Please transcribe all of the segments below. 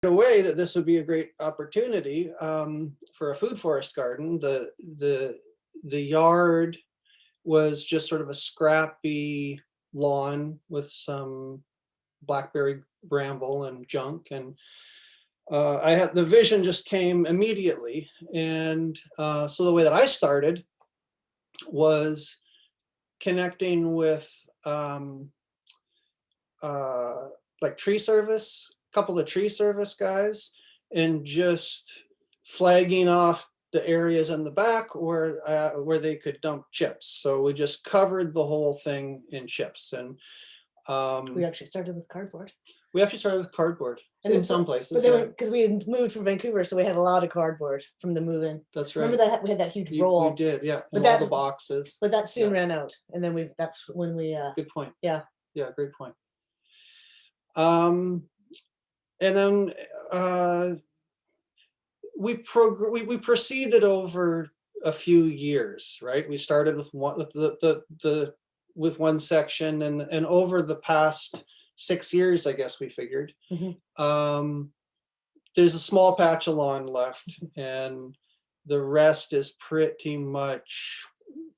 away that this would be a great opportunity for a food forest garden. The yard was just sort of a scrappy lawn with some blackberry bramble and junk, and I had the vision just came immediately. And so the way that I started was connecting with like tree service, a couple of tree service guys, and just flagging off the areas in the back where they could dump chips. So we just covered the whole thing in chips. And we actually started with cardboard. In some places. But then because we had moved from Vancouver, so we had a lot of cardboard from the move-in. That's right. Remember that we had that huge roll? We did, yeah. But all the boxes. But that soon ran out, and then that's when we. Good point. Yeah. Yeah, great point. And then we proceeded over a few years, right? We started with one section, and over the past 6 years, I guess we figured, there's a small patch of lawn left, and the rest is pretty much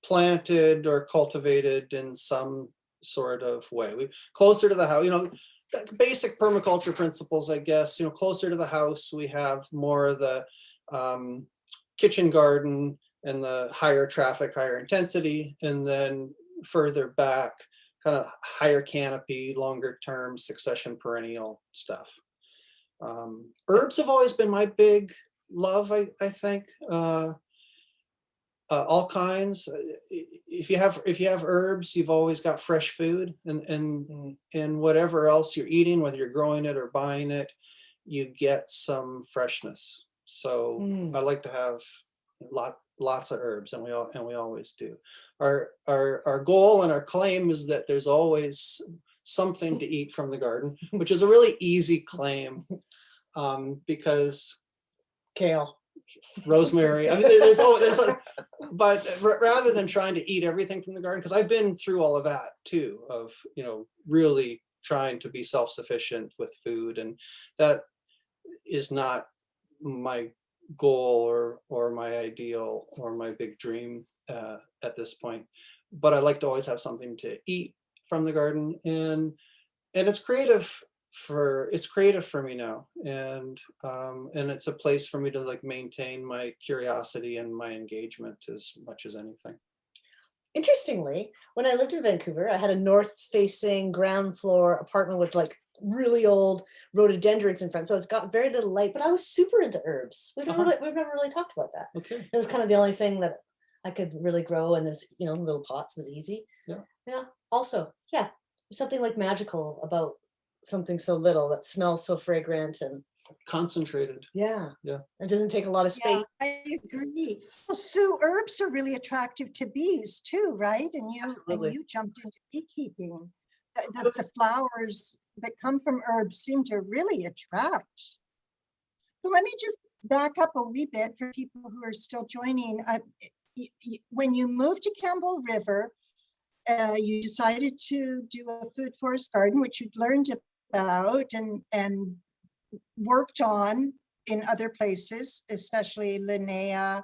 planted or cultivated in some sort of way. We closer to the house, basic permaculture principles, I guess. Closer to the house, we have more of the kitchen garden and the higher traffic, higher intensity, and then further back, kind of higher canopy, longer term succession perennial stuff. Herbs have always been my big love, I think. All kinds. If you have herbs, you've always got fresh food, and whatever else you're eating, whether you're growing it or buying it, you get some freshness. So I like to have lots of herbs, and we always do. Our goal and our claim is that there's always something to eat from the garden, which is a really easy claim, because kale, rosemary. I mean, but rather than trying to eat everything from the garden, because I've been through all of that too, of really trying to be self-sufficient with food, and that is not my goal or my ideal or my big dream at this point. But I like to always have something to eat from the garden, and it's creative for me now, and it's a place for me to maintain my curiosity and my engagement as much as anything. Interestingly, when I lived in Vancouver, I had a north-facing ground floor apartment with really old rhododendrons in front, so it's got very little light. But I was super into herbs. We've never really talked about that. Okay. It was kind of the only thing that I could really grow, and there's little pots was easy. Yeah. Also, there's something magical about something so little that smells so fragrant and concentrated. Yeah. It doesn't take a lot of space. Yeah, I agree. Well, Sue, herbs are really attractive to bees too, right? And you jumped into beekeeping. The flowers that come from herbs seem to really attract. So let me just back up a wee bit for people who are still joining. When you moved to Campbell River, you decided to do a food forest garden, which you'd learned about and worked on in other places, especially Linnea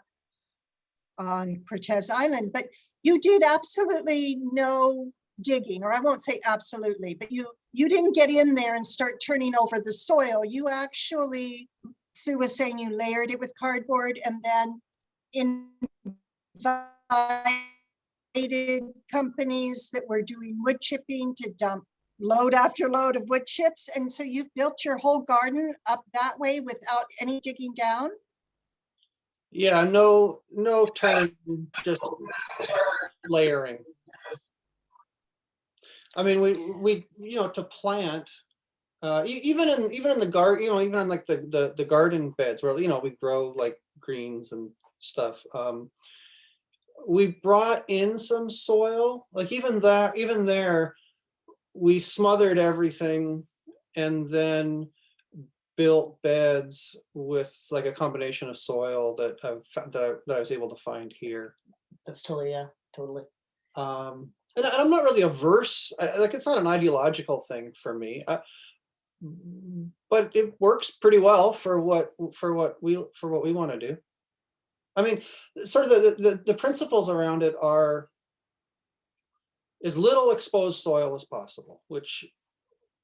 on Cortez Island. But you did absolutely no digging, or I won't say absolutely, but you didn't get in there and start turning over the soil. You actually, Sue was saying, you layered it with cardboard and then invited companies that were doing wood chipping to dump load after load of wood chips. And so you've built your whole garden up that way without any digging down? Yeah, no turn, just layering. I mean, we to plant, even in the garden, even on the garden beds where we grow greens and stuff. We brought in some soil, even there, we smothered everything and then built beds with a combination of soil that I was able to find here. That's totally. And I'm not really averse. It's not an ideological thing for me. but it works pretty well for what we want to do. I mean, sort of the principles around it are as little exposed soil as possible, which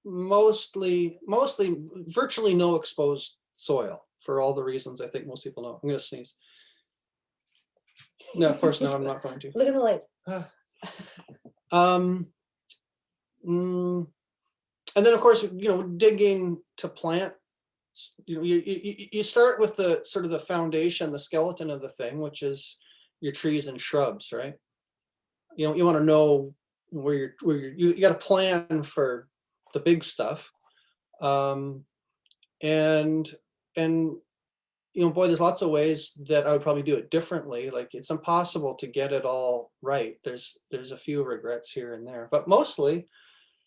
mostly virtually no exposed soil for all the reasons I think most people know. I'm going to sneeze. No, of course, no, I'm not going to. Look at the light. And then of course, digging to plant, you start with the sort of the foundation, the skeleton of the thing, which is your trees and shrubs, right? You want to know where you got to plan for the big stuff. And boy, there's lots of ways that I would probably do it differently. Like, it's impossible to get it all right. There's a few regrets here and there, but mostly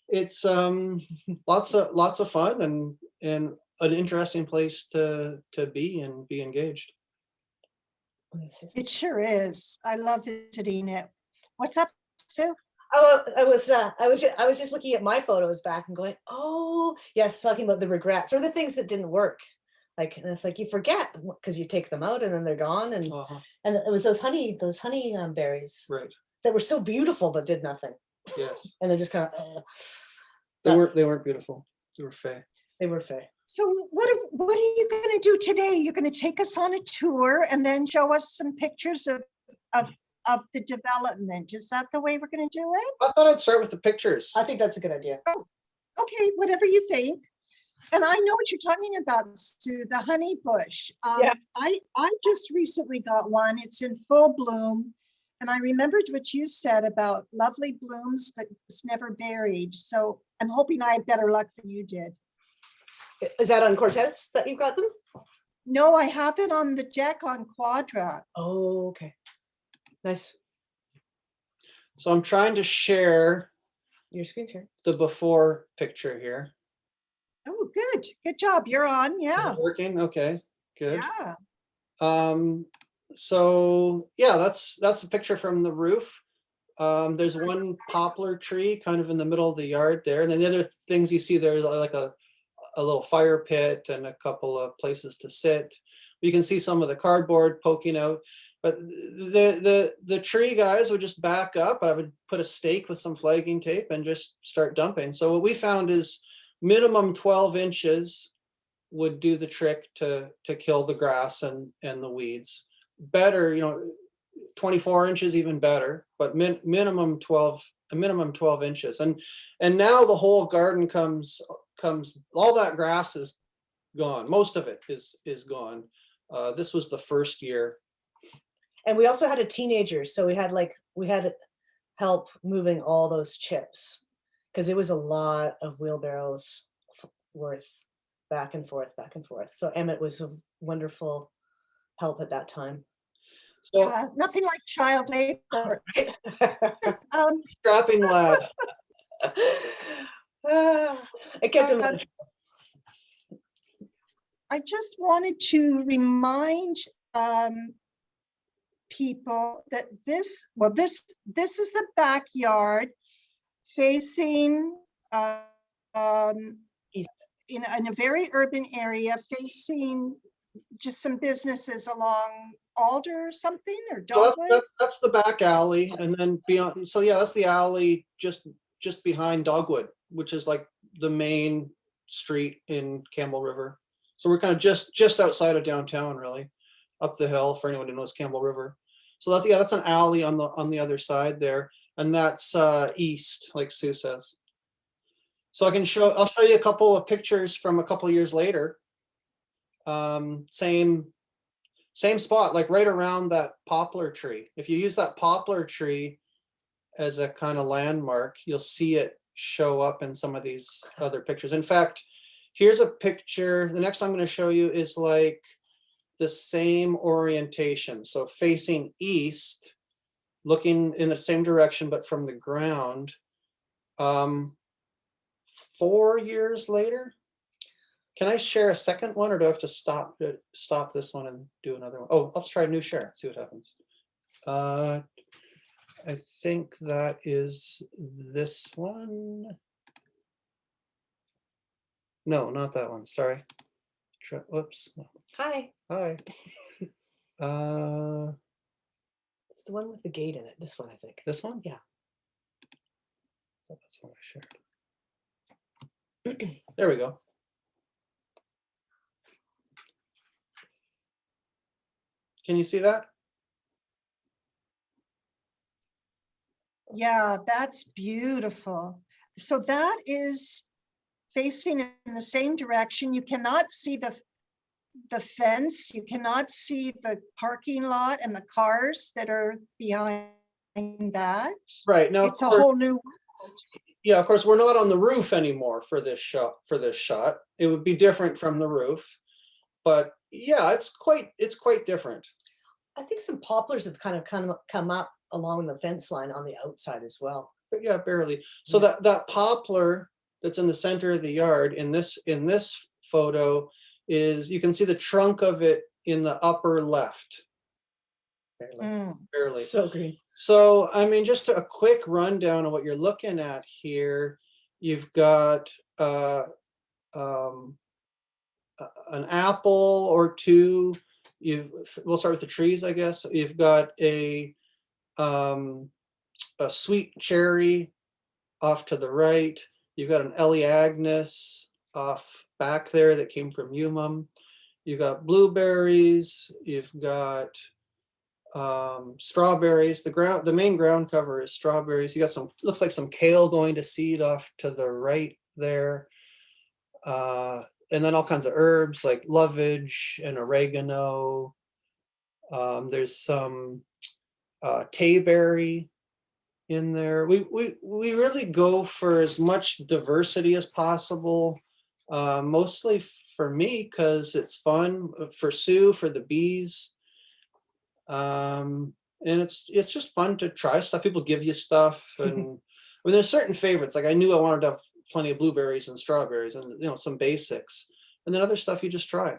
it's lots of fun and an interesting place to be and be engaged. It sure is. I love visiting it. What's up, Sue? Oh, I was just looking at my photos back and going, oh yes, talking about the regrets or the things that didn't work. Like, and it's like you forget because you take them out and then they're gone, and and it was those honey berries, right, that were so beautiful but did nothing. Yes. And they're just kind of they weren't beautiful. They were fey. They were fey. So what are you going to do today? You're going to take us on a tour and then show us some pictures of the development. Is that the way we're going to do it? I thought I'd start with the pictures. I think that's a good idea. Oh, okay, whatever you think. And I know what you're talking about, Sue, the honey bush. Yeah. I just recently got one. It's in full bloom. And I remembered what you said about lovely blooms, but it's never buried. So I'm hoping I had better luck than you did. Is that on Cortez that you've got them? No, I have it on the deck on Quadra. Oh, okay. Nice. So I'm trying to share Your screen share. the before picture here. Oh, good. Good job. You're on. Is Yeah. it working? Okay, good. Yeah. So yeah, that's a picture from the roof. There's one poplar tree kind of in the middle of the yard there. And then the other things you see there is like a little fire pit and a couple of places to sit. You can see some of the cardboard poking out. But the tree guys would just back up. I would put a stake with some flagging tape and just start dumping. So what we found is minimum 12 inches would do the trick to kill the grass and the weeds. Better, 24 inches even better, but minimum 12 inches. And now the whole garden comes, all that grass is gone. Most of it is gone. This was the first year. And we also had a teenager, so we had help moving all those chips, because it was a lot of wheelbarrows worth back and forth. So Emmett was a wonderful help at that time. So Nothing like child labor. strapping lad. I kept him. I just wanted to remind people that this is the backyard facing in a very urban area, facing just some businesses along Alder or something, or Dogwood. That's the back alley, and then beyond. So yeah, that's the alley just behind Dogwood, which is like the main street in Campbell River. So we're kind of just outside of downtown, really, up the hill for anyone who knows Campbell River. So that's an alley on the other side there, and that's east, like Sue says. So I'll show you a couple of pictures from a couple of years later. Same spot, like right around that poplar tree. If you use that poplar tree as a kind of landmark, you'll see it show up in some of these other pictures. In fact, here's a picture. The next I'm going to show you is like the same orientation. So facing east, looking in the same direction, but from the ground. 4 years later. Can I share a second one, or do I have to stop this one and do another one? Oh, let's try a new share, see what happens. I think that is this one. No, not that one. Sorry. Whoops. Hi. Hi. It's the one with the gate in it. This one, I think. This one? Yeah. Oh, that's the one I shared. There we go. Can you see that? Yeah, that's beautiful. So that is facing in the same direction. You cannot see the fence. You cannot see the parking lot and the cars that are behind that. Right. Now, It's a whole new world. yeah, of course, we're not on the roof anymore for this shot. It would be different from the roof, but yeah, it's quite different. I think some poplars have kind of come up along the fence line on the outside as well. But yeah, barely. So Yeah. that poplar that's in the center of the yard in this photo is, you can see the trunk of it in the upper left. Barely. So green. So, I mean, just a quick rundown of what you're looking at here. You've got an apple or two. We'll start with the trees, I guess. You've got a sweet cherry off to the right. You've got an Elaeagnus off back there that came from Umum. You've got blueberries. You've got strawberries. The main ground cover is strawberries. You got some, looks like some kale going to seed off to the right there. And then all kinds of herbs like lovage and oregano. There's some tayberry in there. We really go for as much diversity as possible. Mostly for me, because it's fun. For Sue, for the bees. And it's just fun to try stuff. People give you stuff, and I mean, there's certain favorites. Like I knew I wanted to have plenty of blueberries and strawberries, and some basics, and then other stuff you just try.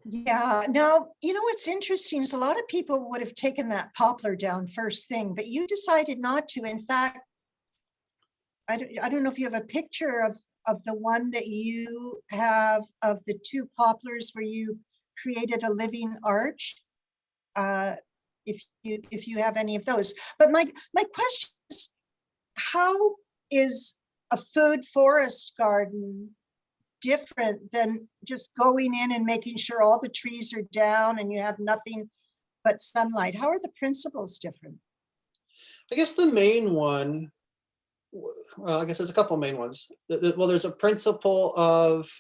Yeah. Now, what's interesting is a lot of people would have taken that poplar down first thing, but you decided not to. In fact, I don't know if you have a picture of the one that you have of the two poplars where you created a living arch. If you have any of those. But my question is, how is a food forest garden different than just going in and making sure all the trees are down and you have nothing but sunlight? How are the principles different? I guess the main one, well, I guess there's a couple main ones. Well, there's a principle of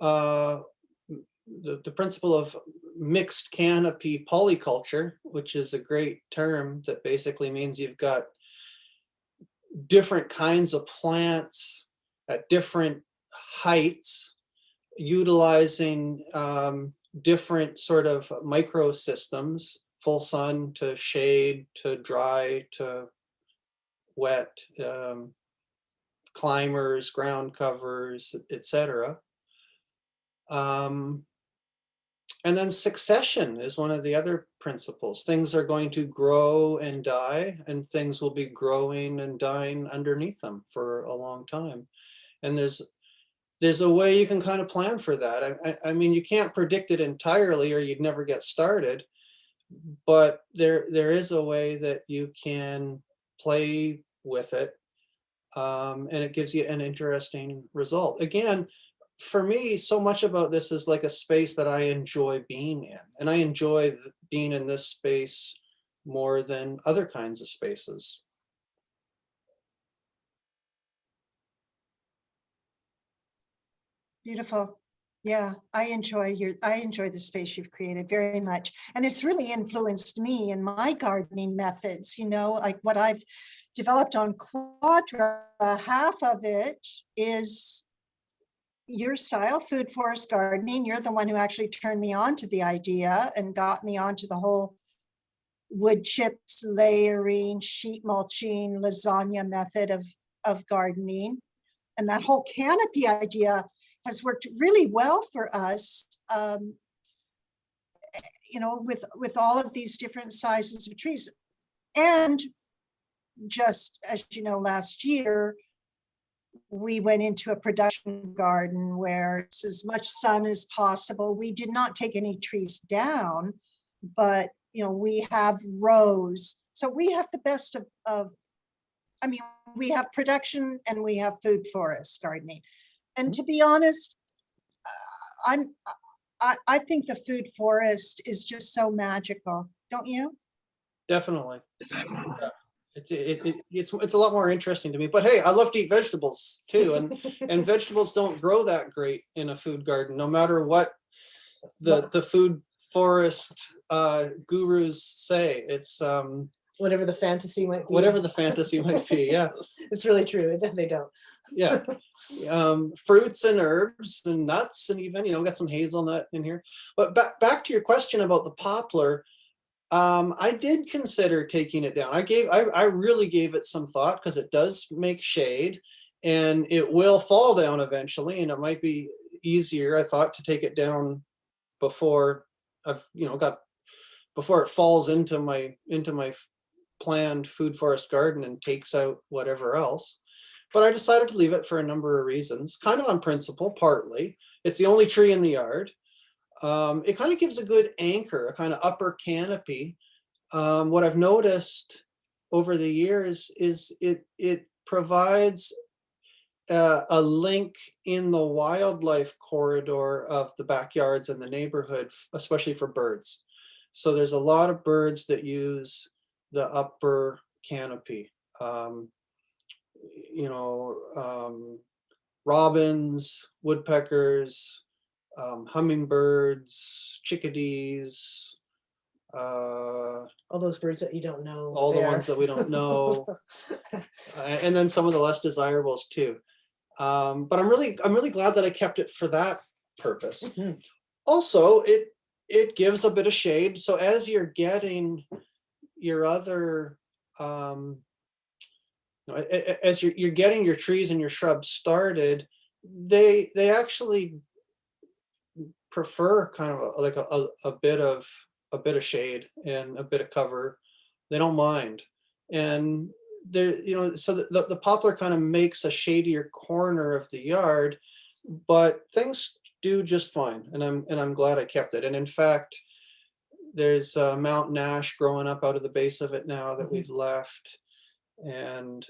the principle of mixed canopy polyculture, which is a great term that basically means you've got different kinds of plants at different heights, utilizing different sort of microsystems, full sun to shade to dry to wet, climbers, ground covers, etc. And then succession is one of the other principles. Things are going to grow and die, and things will be growing and dying underneath them for a long time. And there's a way you can kind of plan for that. I mean, you can't predict it entirely or you'd never get started, but there is a way that you can play with it, and it gives you an interesting result. Again, for me, so much about this is like a space that I enjoy being in, and I enjoy being in this space more than other kinds of spaces. Beautiful. Yeah, I enjoy the space you've created very much. And it's really influenced me in my gardening methods, like what I've developed on Quadra. Half of it is your style, food forest gardening. You're the one who actually turned me on to the idea and got me onto the whole wood chips, layering, sheet mulching, lasagna method of gardening. And that whole canopy idea has worked really well for us, with all of these different sizes of trees. And just as you know, last year, we went into a production garden where it's as much sun as possible. We did not take any trees down, but we have rows. So we have the best of I mean, we have production and we have food forest gardening. And to be honest, I think the food forest is just so magical, don't you? Definitely. Yeah. It's a lot more interesting to me. But hey, I love to eat vegetables too, and vegetables don't grow that great in a food garden, no matter what the food forest gurus say. It's Whatever the fantasy might be. whatever the fantasy might be. Yeah. It's really true. They don't. Yeah. Fruits and herbs and nuts, and even, we got some hazelnut in here. But back to your question about the poplar. I did consider taking it down. I really gave it some thought, because it does make shade and it will fall down eventually, and it might be easier, I thought, to take it down before before it falls into my planned food forest garden and takes out whatever else. But I decided to leave it for a number of reasons, kind of on principle, partly. It's the only tree in the yard. It kind of gives a good anchor, a kind of upper canopy. What I've noticed over the years is it provides a link in the wildlife corridor of the backyards and the neighborhood, especially for birds. So there's a lot of birds that use the upper canopy. Robins, woodpeckers, hummingbirds, chickadees, All those birds that you don't know. all the ones that we don't know, and then some of the less desirables too. But I'm really glad that I kept it for that purpose. Mhm. Also, it gives a bit of shade. So as you're getting your other as you're getting your trees and your shrubs started, they actually prefer kind of like a bit of shade and a bit of cover. They don't mind. And so the poplar kind of makes a shadier corner of the yard, but things do just fine, and I'm glad I kept it. And in fact, there's mountain ash growing up out of the base of it now that we've left, and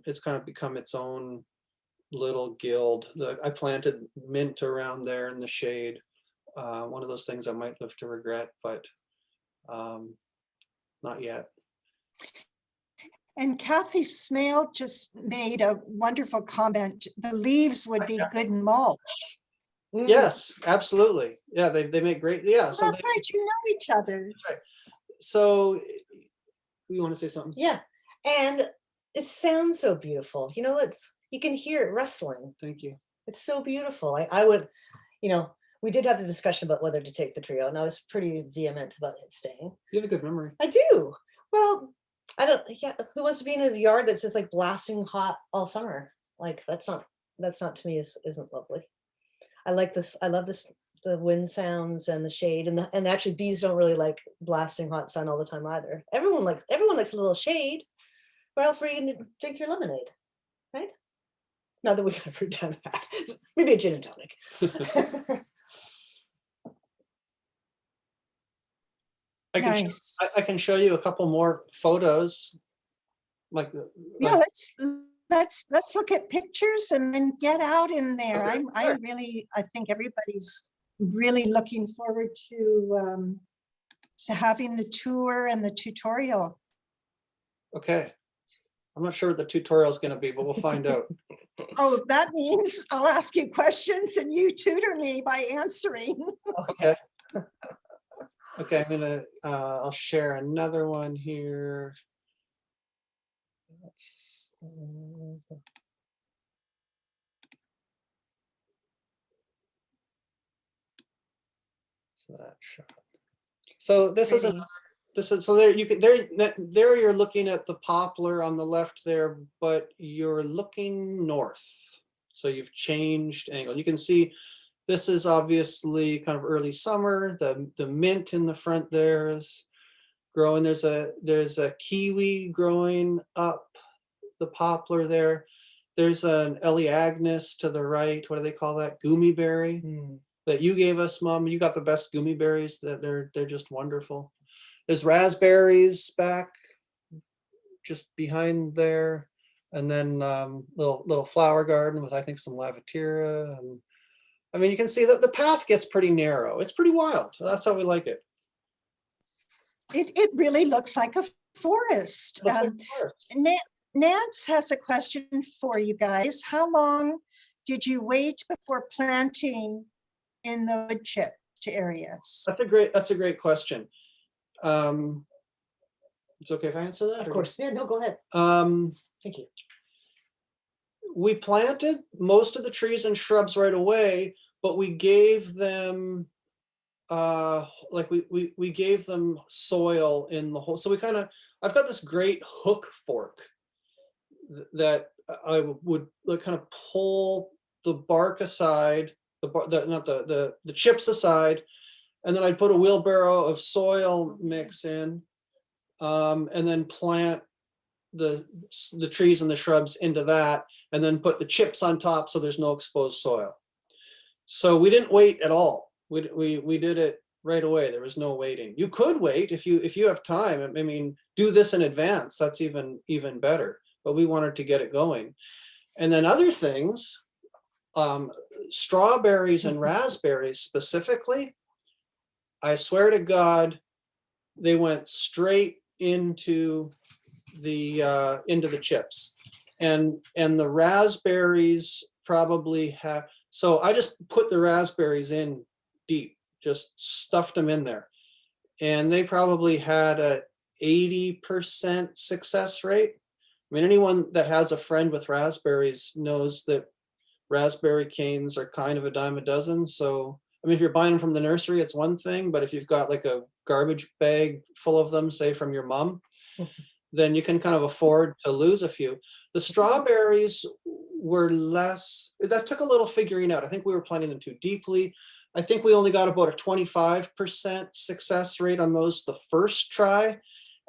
it's kind of become its own little guild. I planted mint around there in the shade. One of those things I might live to regret, but not yet. And Kathy Smale just made a wonderful comment. The leaves would be good mulch. Mm. Yes, absolutely. Yeah, they make great. Yeah, so That's right. You know each other. that's right. So you want to say something? Yeah. And it sounds so beautiful. You can hear it rustling. Thank you. It's so beautiful. I would, we did have the discussion about whether to take the tree out, and I was pretty vehement about it staying. You have a good memory. I do. Well, I don't, yeah, who wants to be in a yard that's just like blasting hot all summer? Like that's not to me isn't lovely. I like this. I love this, the wind sounds and the shade, and actually bees don't really like blasting hot sun all the time either. Everyone likes a little shade. Where else were you gonna drink your lemonade? Right? Not that we've ever done that. Maybe a gin and tonic. Nice. I can show you a couple more photos. Yeah, let's look at pictures and then get out in there. Okay, I think everybody's really looking forward to having the tour and the tutorial. Okay. I'm not sure what the tutorial is going to be, but we'll find out. Oh, that means I'll ask you questions and you tutor me by answering. Okay. Okay, I'll share another one here. So that shot. So this is Pretty. so there you can there you're looking at the poplar on the left there, but you're looking north. So you've changed angle. You can see this is obviously kind of early summer. The mint in the front there is growing. There's a kiwi growing up the poplar there. There's an Eleagnus to the right. What do they call that? Goomy berry that you gave us, Mom. You got the best goomy berries. They're just wonderful. There's raspberries back just behind there, and then little flower garden with I think some lavatiera. And I mean, you can see that the path gets pretty narrow. It's pretty wild. That's how we like it. It really looks like a forest. Looks like a forest. Nance has a question for you guys. How long did you wait before planting in the wood chip areas? That's a great question. It's okay if I answer that? Of course. Yeah, no, go ahead. Thank you. We planted most of the trees and shrubs right away, but we gave them we gave them soil in the hole. So I've got this great hook fork that I would kind of pull the bark aside, the chips aside, and then I'd put a wheelbarrow of soil mix in, and then plant the trees and the shrubs into that, and then put the chips on top so there's no exposed soil. So we didn't wait at all. We did it right away. There was no waiting. You could wait if you have time. I mean, do this in advance. That's even better. But we wanted to get it going. And then other things, strawberries and raspberries specifically, I swear to God, they went straight into the chips. And the raspberries probably have, so I just put the raspberries in deep, just stuffed them in there. And they probably had a 80% success rate. I mean, anyone that has a friend with raspberries knows that raspberry canes are kind of a dime a dozen. So, I mean, if you're buying them from the nursery, it's one thing, but if you've got like a garbage bag full of them, say from your mom, then you can kind of afford to lose a few. The strawberries were less, that took a little figuring out. I think we were planting them too deeply. I think we only got about a 25% success rate on those the first try.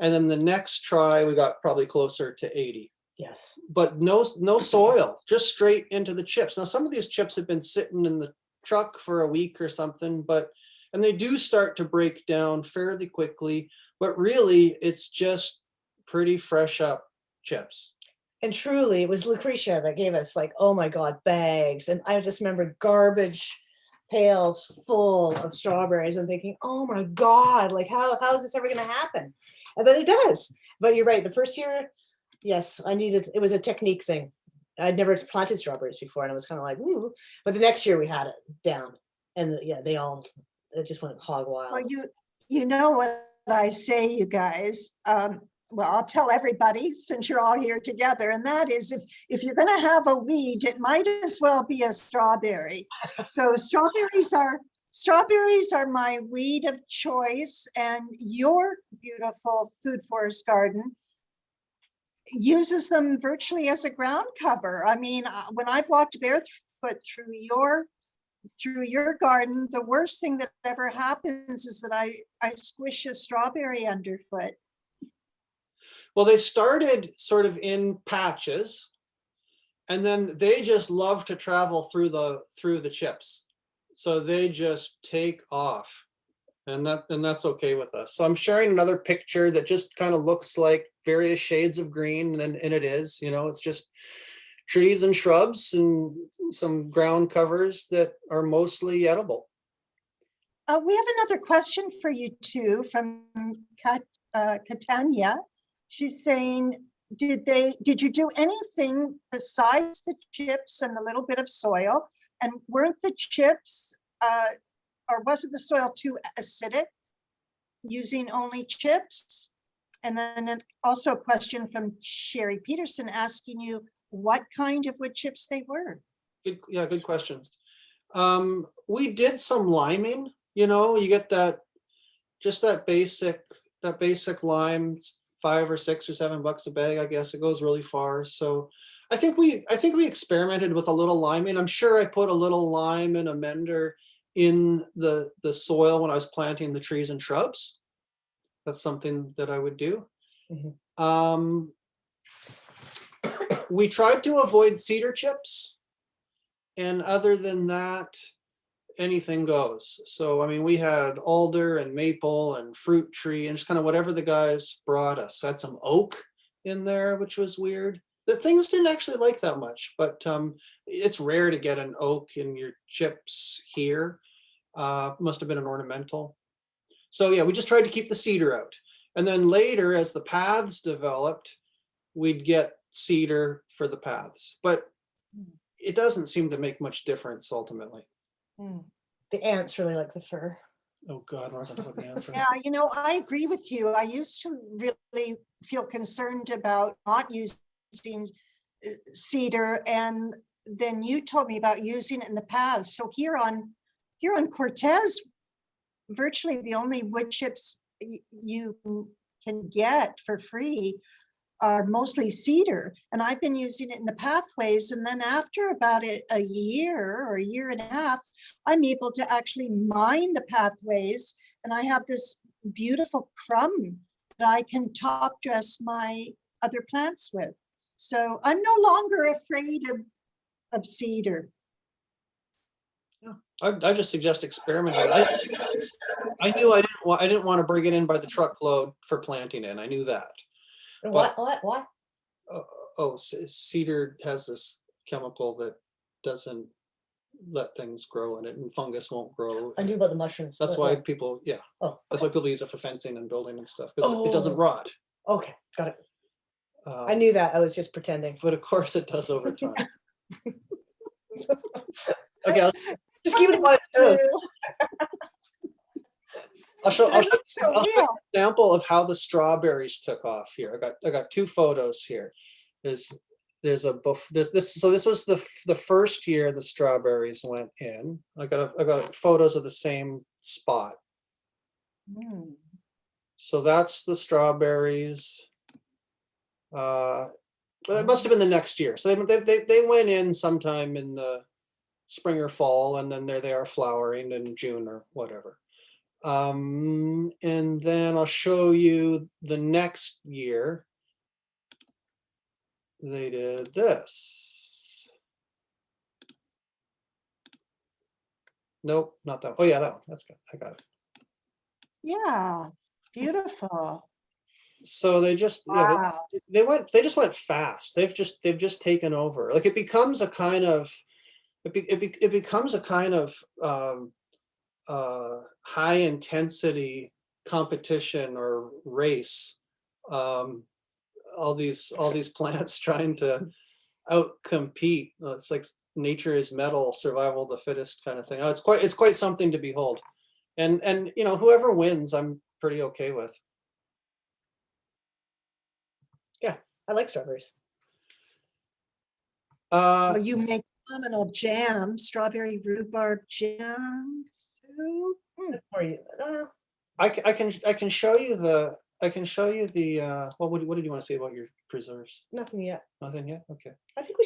And then the next try, we got probably closer to 80. Yes. But no soil, just straight into the chips. Now, some of these chips have been sitting in the truck for a week or something, and they do start to break down fairly quickly, but really it's just pretty fresh up chips. And truly, it was Lucretia that gave us like, oh my God, bags. And I just remember garbage pails full of strawberries and thinking, oh my God, like how is this ever going to happen? And then it does. But you're right. The first year, yes, it was a technique thing. I'd never planted strawberries before, and I was kind of like, ooh. But the next year we had it down, and yeah, it just went hog wild. Well, you know what I say, you guys. Well, I'll tell everybody since you're all here together, and that is if you're going to have a weed, it might as well be a strawberry. So strawberries are my weed of choice, and your beautiful food forest garden uses them virtually as a ground cover. I mean, when I've walked barefoot through your garden, the worst thing that ever happens is that I squish a strawberry underfoot. Well, they started sort of in patches, and then they just love to travel through the chips. So they just take off, and that's okay with us. So I'm sharing another picture that just kind of looks like various shades of green, and it is, it's just trees and shrubs and some ground covers that are mostly edible. We have another question for you too from Catania. She's saying, did you do anything besides the chips and a little bit of soil? And weren't the chips, or wasn't the soil too acidic using only chips? And then also a question from Sherry Peterson asking you what kind of wood chips they were. Good questions. We did some liming, you get that basic lime, $5 or $6 or $7 a bag. I guess it goes really far. So I think we experimented with a little liming. I'm sure I put a little lime and a mender in the soil when I was planting the trees and shrubs. That's something that I would do. Mm-hmm. we tried to avoid cedar chips. And other than that, anything goes. So, I mean, we had alder and maple and fruit tree and just kind of whatever the guys brought us. Had some oak in there, which was weird. The things didn't actually like that much, but it's rare to get an oak in your chips here. Must have been an ornamental. So yeah, we just tried to keep the cedar out. And then later, as the paths developed, we'd get cedar for the paths. But it doesn't seem to make much difference ultimately. The ants really like the fir. Oh God, we're not going to talk about the ants. Yeah, you know, I agree with you. I used to really feel concerned about not using cedar, and then you told me about using it in the paths. So here on Cortez, virtually the only wood chips you can get for free are mostly cedar, and I've been using it in the pathways. And then after about a year or a year and a half, I'm able to actually mine the pathways, and I have this beautiful crumb that I can top dress my other plants with. So I'm no longer afraid of cedar. I just suggest experimenting. I knew I didn't want to bring it in by the truckload for planting in. I knew that. What? Cedar has this chemical that doesn't let things grow in it, and fungus won't grow. I knew about the mushrooms. That's why people, Oh, that's why people use it for fencing and building and stuff, because it doesn't rot. okay, got it. I knew that. I was just pretending. But of course it does over time. Okay, Just keep it on its toes. I'll show That looks so an real. example of how the strawberries took off here. I got two photos here. This was the first year the strawberries went in. I got photos of the same spot. So that's the strawberries. Well, it must have been the next year. So they went in sometime in the spring or fall, and then there they are flowering in June or whatever. And then I'll show you the next year. They did this. Nope, not that one. Oh yeah, that one. That's good. I got it. Yeah, beautiful. So they just Wow. they just went fast. They've just taken over. Like it becomes a kind of it becomes a kind of high intensity competition or race. All these plants trying to outcompete. It's like nature is metal, survival of the fittest kind of thing. It's quite something to behold. And you know, whoever wins, I'm pretty okay with. Yeah, I like strawberries. Well, you make phenomenal jam, strawberry rhubarb jam. Or you, I can show you the what did you want to say about your preserves? nothing yet. Nothing yet? Okay. I think we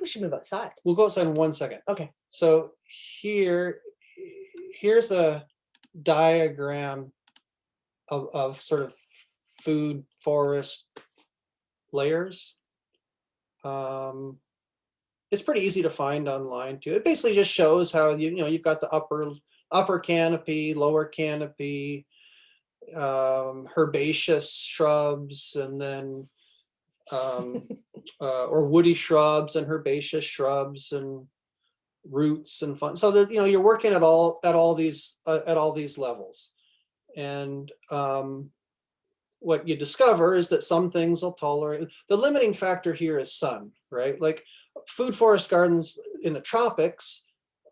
should move outside. We'll go outside in 1 second. Okay. So here's a diagram of sort of food forest layers. It's pretty easy to find online too. It basically just shows how you've got the upper canopy, lower canopy, herbaceous shrubs, and then or woody shrubs and herbaceous shrubs and roots and fun. So that you're working at all these levels, and what you discover is that some things will tolerate. The limiting factor here is sun, right? Like food forest gardens in the tropics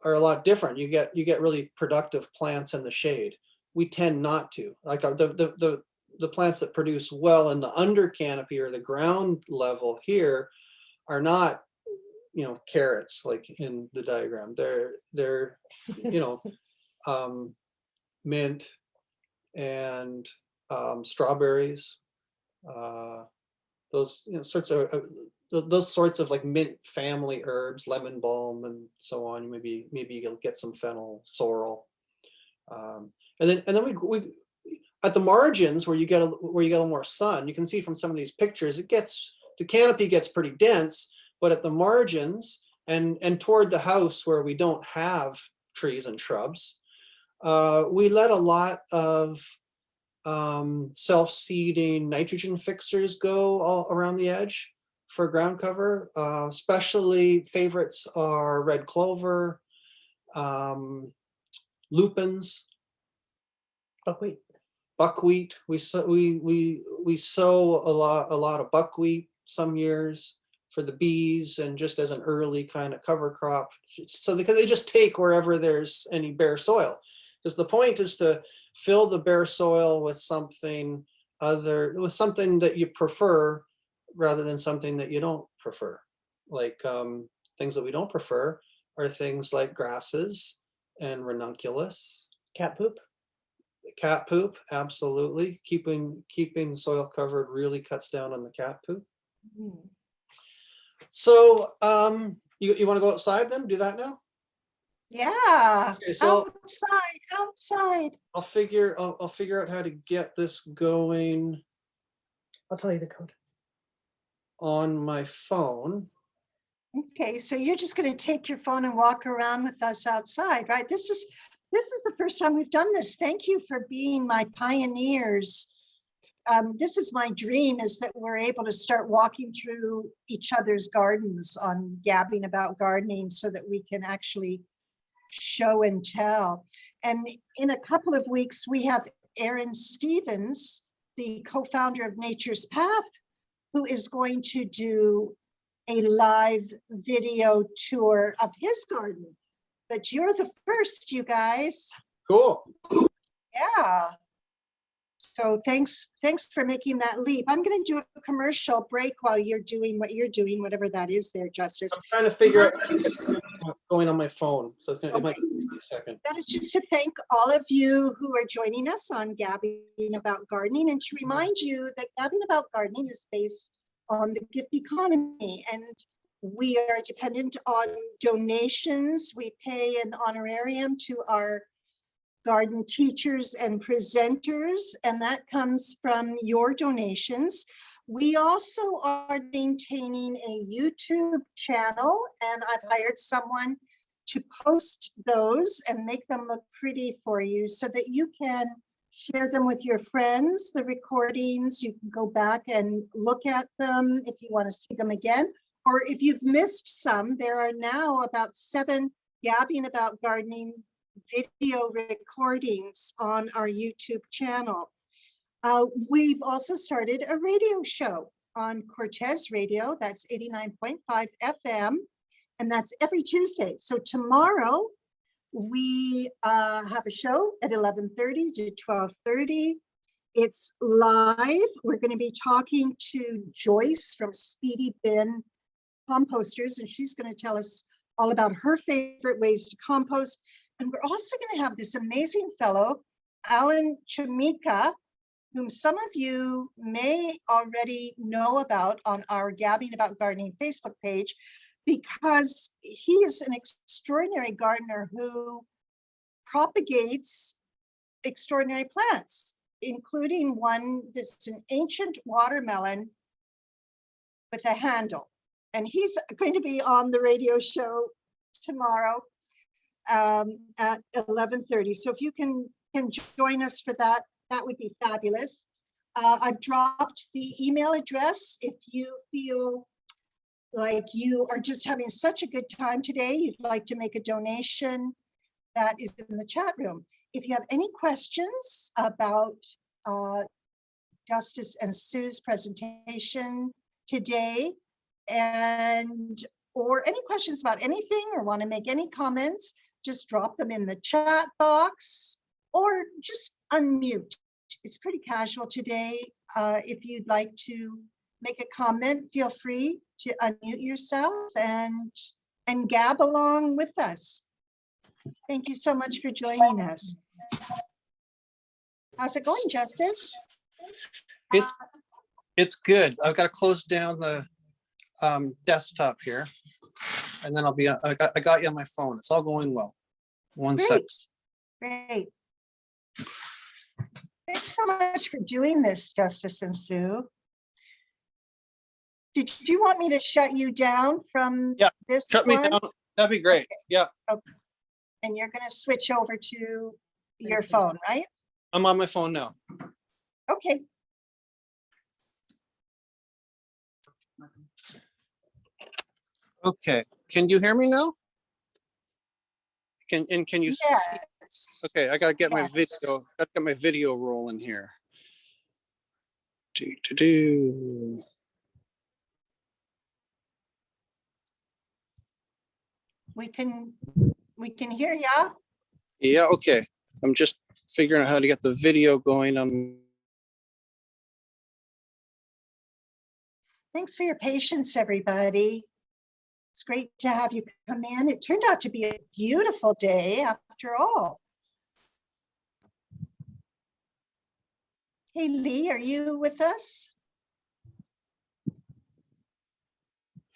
are a lot different. You get really productive plants in the shade. We tend not to. Like the plants that produce well in the under canopy or the ground level here are not, carrots like in the diagram. They're mint and strawberries, those sorts of like mint family herbs, lemon balm, and so on. Maybe you'll get some fennel, sorrel, and then we at the margins where you get a little more sun. You can see from some of these pictures it gets the canopy gets pretty dense, but at the margins and toward the house where we don't have trees and shrubs, we let a lot of self-seeding nitrogen fixers go all around the edge for ground cover. Especially favorites are red clover, lupins, buckwheat. We sow a lot of buckwheat some years for the bees and just as an early kind of cover crop. So they just take wherever there's any bare soil. Because the point is to fill the bare soil with something that you prefer rather than something that you don't prefer. Like things that we don't prefer are things like grasses and ranunculus. Cat poop. Cat poop, absolutely. Keeping soil covered really cuts down on the cat poop. Mm. So you want to go outside then? Do that now? Yeah, Okay, so outside. I'll figure out how to get this going I'll tell you the code. on my phone. Okay, so you're just going to take your phone and walk around with us outside, right? This is the first time we've done this. Thank you for being my pioneers. This is my dream, is that we're able to start walking through each other's gardens on Gabbing About Gardening so that we can actually show and tell. And in a couple of weeks, we have Aaron Stevens, the co-founder of Nature's Path, who is going to do a live video tour of his garden. But you're the first, you guys. Cool. Yeah. So thanks for making that leap. I'm going to do a commercial break while you're doing what you're doing, whatever that is there, Justice. I'm trying to figure out how to get it going on my phone. So it might be a second. That is just to thank all of you who are joining us on Gabbing About Gardening, and to remind you that Gabbing About Gardening is based on the gift economy, and we are dependent on donations. We pay an honorarium to our garden teachers and presenters, and that comes from your donations. We also are maintaining a YouTube channel, and I've hired someone to post those and make them look pretty for you so that you can share them with your friends. The recordings, you can go back and look at them if you want to see them again, or if you've missed some. There are now about 7 Gabbing About Gardening video recordings on our YouTube channel. We've also started a radio show on Cortez Radio, that's 89.5 FM, and that's every Tuesday. So tomorrow we have a show at 11:30 to 12:30. It's live. We're going to be talking to Joyce from Speedy Bin Composters, and she's going to tell us all about her favorite ways to compost. And we're also going to have this amazing fellow, Alan Chemika, whom some of you may already know about on our Gabbing About Gardening Facebook page, because he is an extraordinary gardener who propagates extraordinary plants, including one that's an ancient watermelon with a handle. And he's going to be on the radio show tomorrow at 11:30. So if you can join us for that, that would be fabulous. I've dropped the email address. If you feel like you are just having such a good time today, you'd like to make a donation, that is in the chat room. If you have any questions about Justice and Sue's presentation today, or any questions about anything, or want to make any comments, just drop them in the chat box or just unmute. It's pretty casual today. If you'd like to make a comment, feel free to unmute yourself and gab along with us. Thank you so much for joining us. How's it going, Justice? It's good. I've got to close down the desktop here, and then I'll be. I got you on my phone. It's all going well. One sec. Great. Thanks so much for doing this, Justice and Sue. Did you want me to shut you down from Yeah, this shut me one? down. That'd be great. Yeah, And you're going to switch over to your Thanks, phone, right? I'm on my phone now. Okay. Okay, can you hear me now? Can you see? Yes. Okay, I gotta get my Yes. video. Gotta get my video rolling here. Do. We can hear ya. Yeah, okay. I'm just figuring out how to get the video going on. Thanks for your patience, everybody. It's great to have you come in. It turned out to be a beautiful day after all. Hey, Lee, are you with us?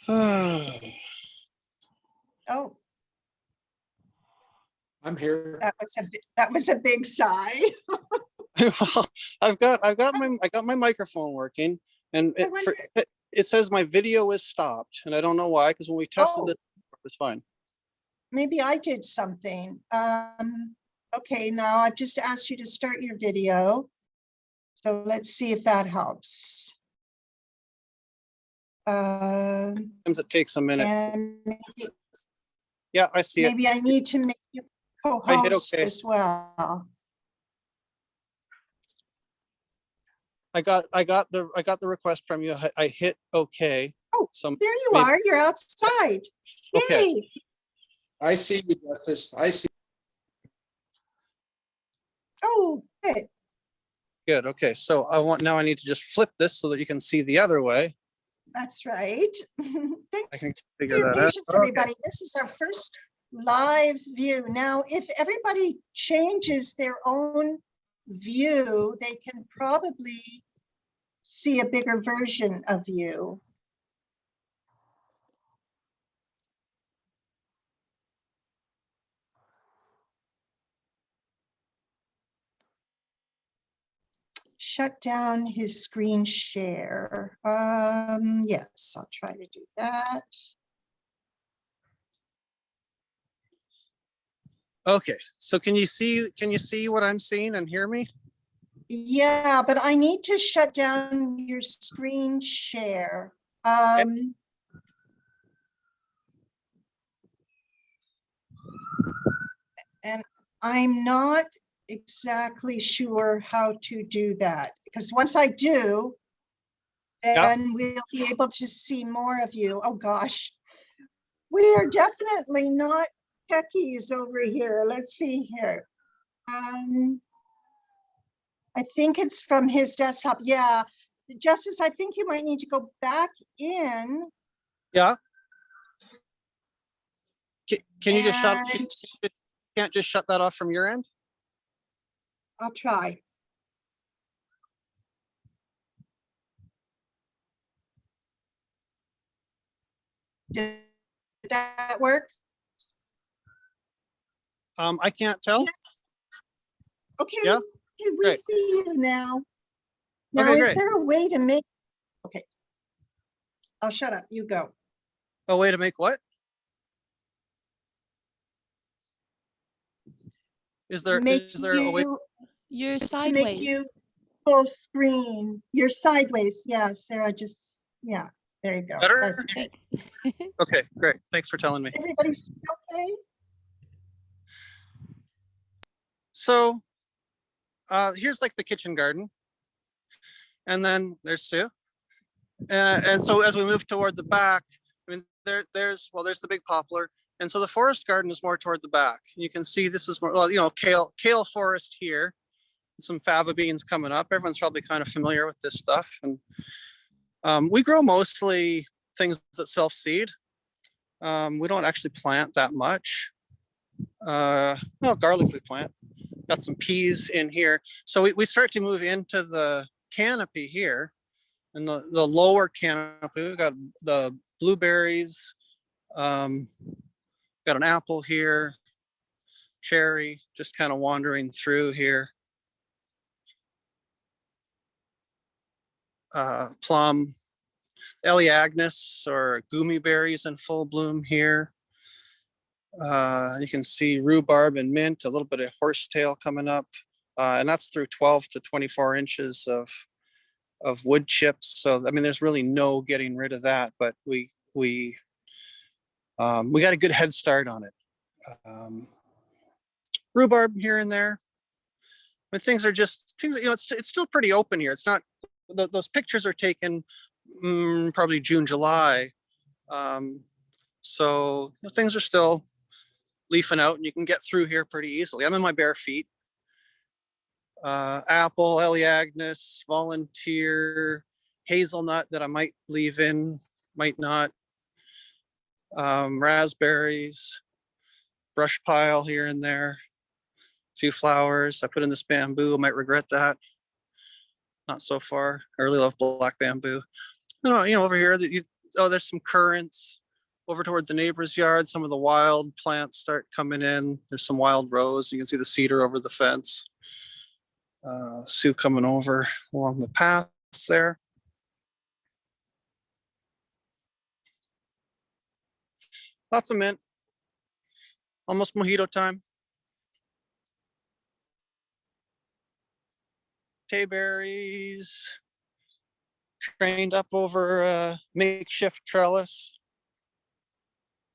Well, Oh, I'm here. that was a big sigh. I got my microphone working, and I wonder- it says my video is stopped, and I don't know why, because when we tested Oh. it was fine. Maybe I did something. Okay, now I've just asked you to start your video. So let's see if that helps. Sometimes it takes a minute. And Yeah, I see it. maybe I need to make you I hit co-host okay. as well. I got the request from you. I hit okay. Oh, So there you maybe- are. You're outside. Okay. Yay. I see you, Justice. I see. Oh, good. Good. Okay. So now I need to just flip this so that you can see the other way. That's right. I Thanks can for figure your that out. patience, everybody. This is our first live view. Now, if everybody changes their own view, they can probably see a bigger version of you. Shut down his screen share. Yes, I'll try to do that. Okay. So can you see what I'm seeing and hear me? Yeah, but I need to shut down your screen share. And I'm not exactly sure how to do that, because once I do, then we'll be able to see more of you. Oh gosh, we are definitely not techies over here. Let's see here. I think it's from his desktop. Yeah, Justice, I think you might need to go back in. Yeah. Can you just and can't just shut that off from your end? I'll try. Did that work? I can't tell. Yes. Okay, Yeah? okay, we Great. see you now. Now, Okay, is great. there a way to make, okay. I'll shut up, you go. A way to make what? Is there Make a way? you, You're to sideways. make you full screen. You're sideways, yeah, Sarah, just, yeah, there you go. Better? That's good. Thanks. Okay, great. Thanks for telling me. Everybody's okay? So here's like the kitchen garden. And then there's Sue. And so as we move toward the back, I mean, there's the big poplar. And so the forest garden is more toward the back. You can see this is more, well, kale forest here. Some fava beans coming up. Everyone's probably kind of familiar with this stuff. And we grow mostly things that self-seed. We don't actually plant that much. Well, garlic we plant. Got some peas in here. So we start to move into the canopy here. And the lower canopy, we've got the blueberries, got an apple here, cherry, just kind of wandering through here. Plum. Elaeagnus or gummy berries in full bloom here. You can see rhubarb and mint, a little bit of horsetail coming up. And that's through 12 to 24 inches of wood chips. So, I mean, there's really no getting rid of that, but we got a good head start on it. Rhubarb here and there. But things, it's still pretty open here. It's not, those pictures are taken probably June, July. So things are still leafing out and you can get through here pretty easily. I'm in my bare feet. Apple, Elaeagnus, volunteer, hazelnut that I might leave in, might not. Raspberries, brush pile here and there, a few flowers. I put in this bamboo, I might regret that. Not so far. I really love black bamboo. Over here, there's some currants. Over toward the neighbor's yard, some of the wild plants start coming in. There's some wild rose. You can see the cedar over the fence. Sue coming over along the path there. Lots of mint. Almost mojito time. Tayberries trained up over a makeshift trellis.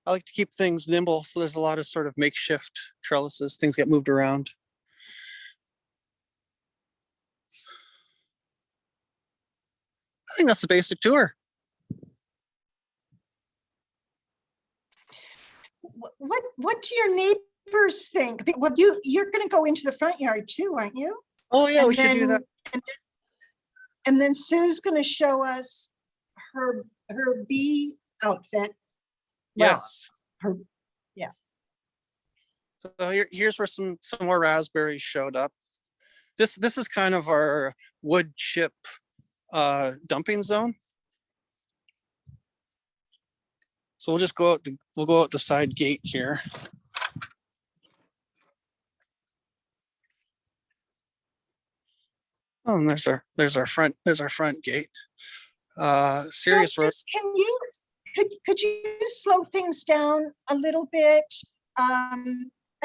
I like to keep things nimble, so there's a lot of sort of makeshift trellises. Things get moved around. I think that's the basic tour. What do your neighbors think? Well, you're going to go into the front yard too, aren't you? Oh yeah, And we should do that. And then Sue's going to show us her bee outfit. Yes. Well, yeah. So here's where some more raspberries showed up. This is kind of our wood chip dumping zone. So we'll just go out the side gate here. Oh, and there's our front gate. Serious road. Justice, could you slow things down a little bit? I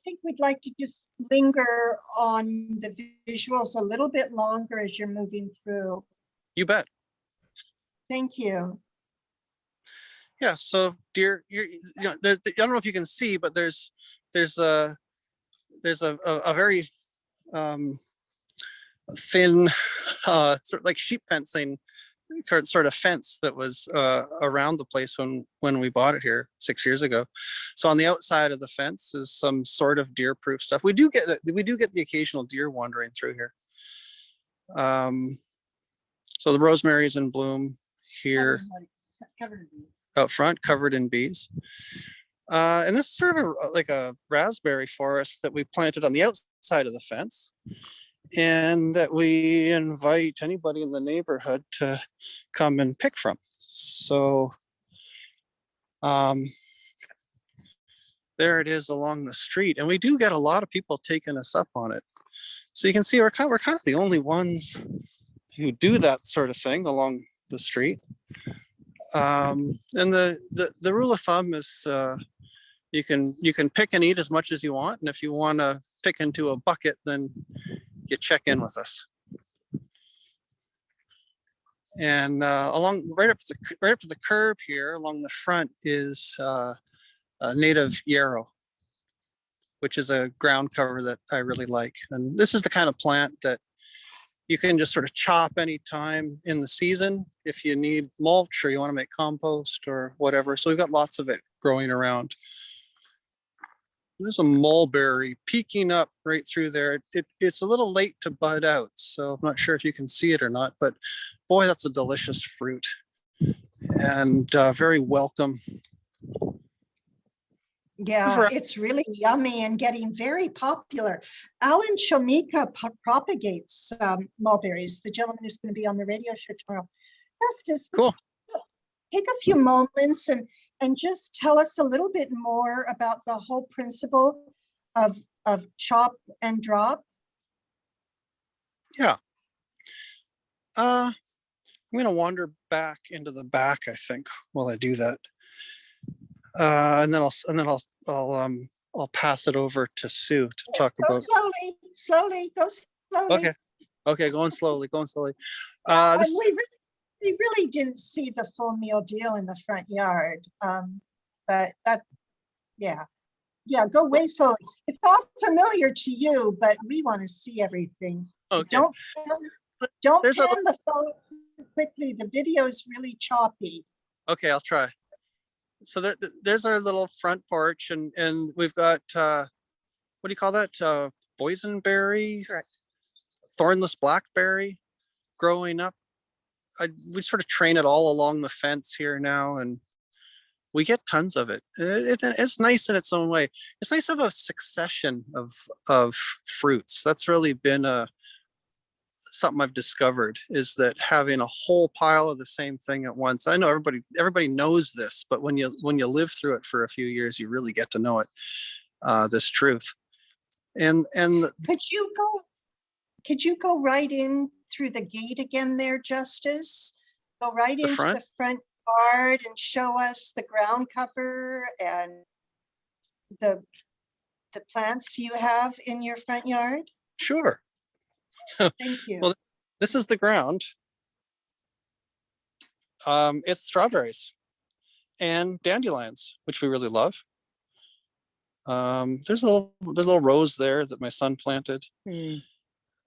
think we'd like to just linger on the visuals a little bit longer as you're moving through. You bet. Thank you. Yeah. So deer, I don't know if you can see, but there's a very thin sort of like sheep fencing sort of fence that was around the place when we bought it here 6 years ago. So on the outside of the fence is some sort of deer proof stuff. We do get the occasional deer wandering through here. So the rosemary is in bloom here out front, covered in bees. And this is sort of like a raspberry forest that we planted on the outside of the fence, and that we invite anybody in the neighborhood to come and pick from. So there it is along the street, and we do get a lot of people taking us up on it. So you can see we're kind of the only ones who do that sort of thing along the street. And the rule of thumb is you can pick and eat as much as you want, and if you want to pick into a bucket, then you check in with us. And along right up to the curb here along the front is a native yarrow, which is a ground cover that I really like. And this is the kind of plant that you can just sort of chop anytime in the season if you need mulch or you want to make compost or whatever. So we've got lots of it growing around. There's a mulberry peeking up right through there. It's a little late to bud out, so I'm not sure if you can see it or not, but boy, that's a delicious fruit and very welcome. Yeah, it's really yummy and getting very popular. Alan Chomika propagates mulberries, the gentleman who's going to be on the radio show tomorrow. Justice, cool. Take a few moments and just tell us a little bit more about the whole principle of chop and drop. Yeah. I'm going to wander back into the back, I think, while I do that. And then I'll pass it over to Sue to talk Go about. slowly, go slowly. Okay, going slowly. And This, we really didn't see the full meal deal in the front yard. But that, yeah, go way slowly. It's all familiar to you, but we want to see everything. okay. Don't There's pan the phone quickly. The video is really choppy. Okay, I'll try. So there's our little front porch, and we've got what do you call that? Boysenberry, Correct. thornless blackberry growing up. We sort of train it all along the fence here now, and we get tons of it. It's nice in its own way. It's nice to have a succession of fruits. That's really been something I've discovered, is that having a whole pile of the same thing at once. I know everybody knows this, but when you live through it for a few years, you really get to know it, this truth. And Could you go right in through the gate again there, Justice? Go right into the front yard and show us the ground cover and the plants you have in your front yard? Sure. Thank you. Well, this is the ground. It's strawberries and dandelions, which we really love. There's a little rose there that my son planted.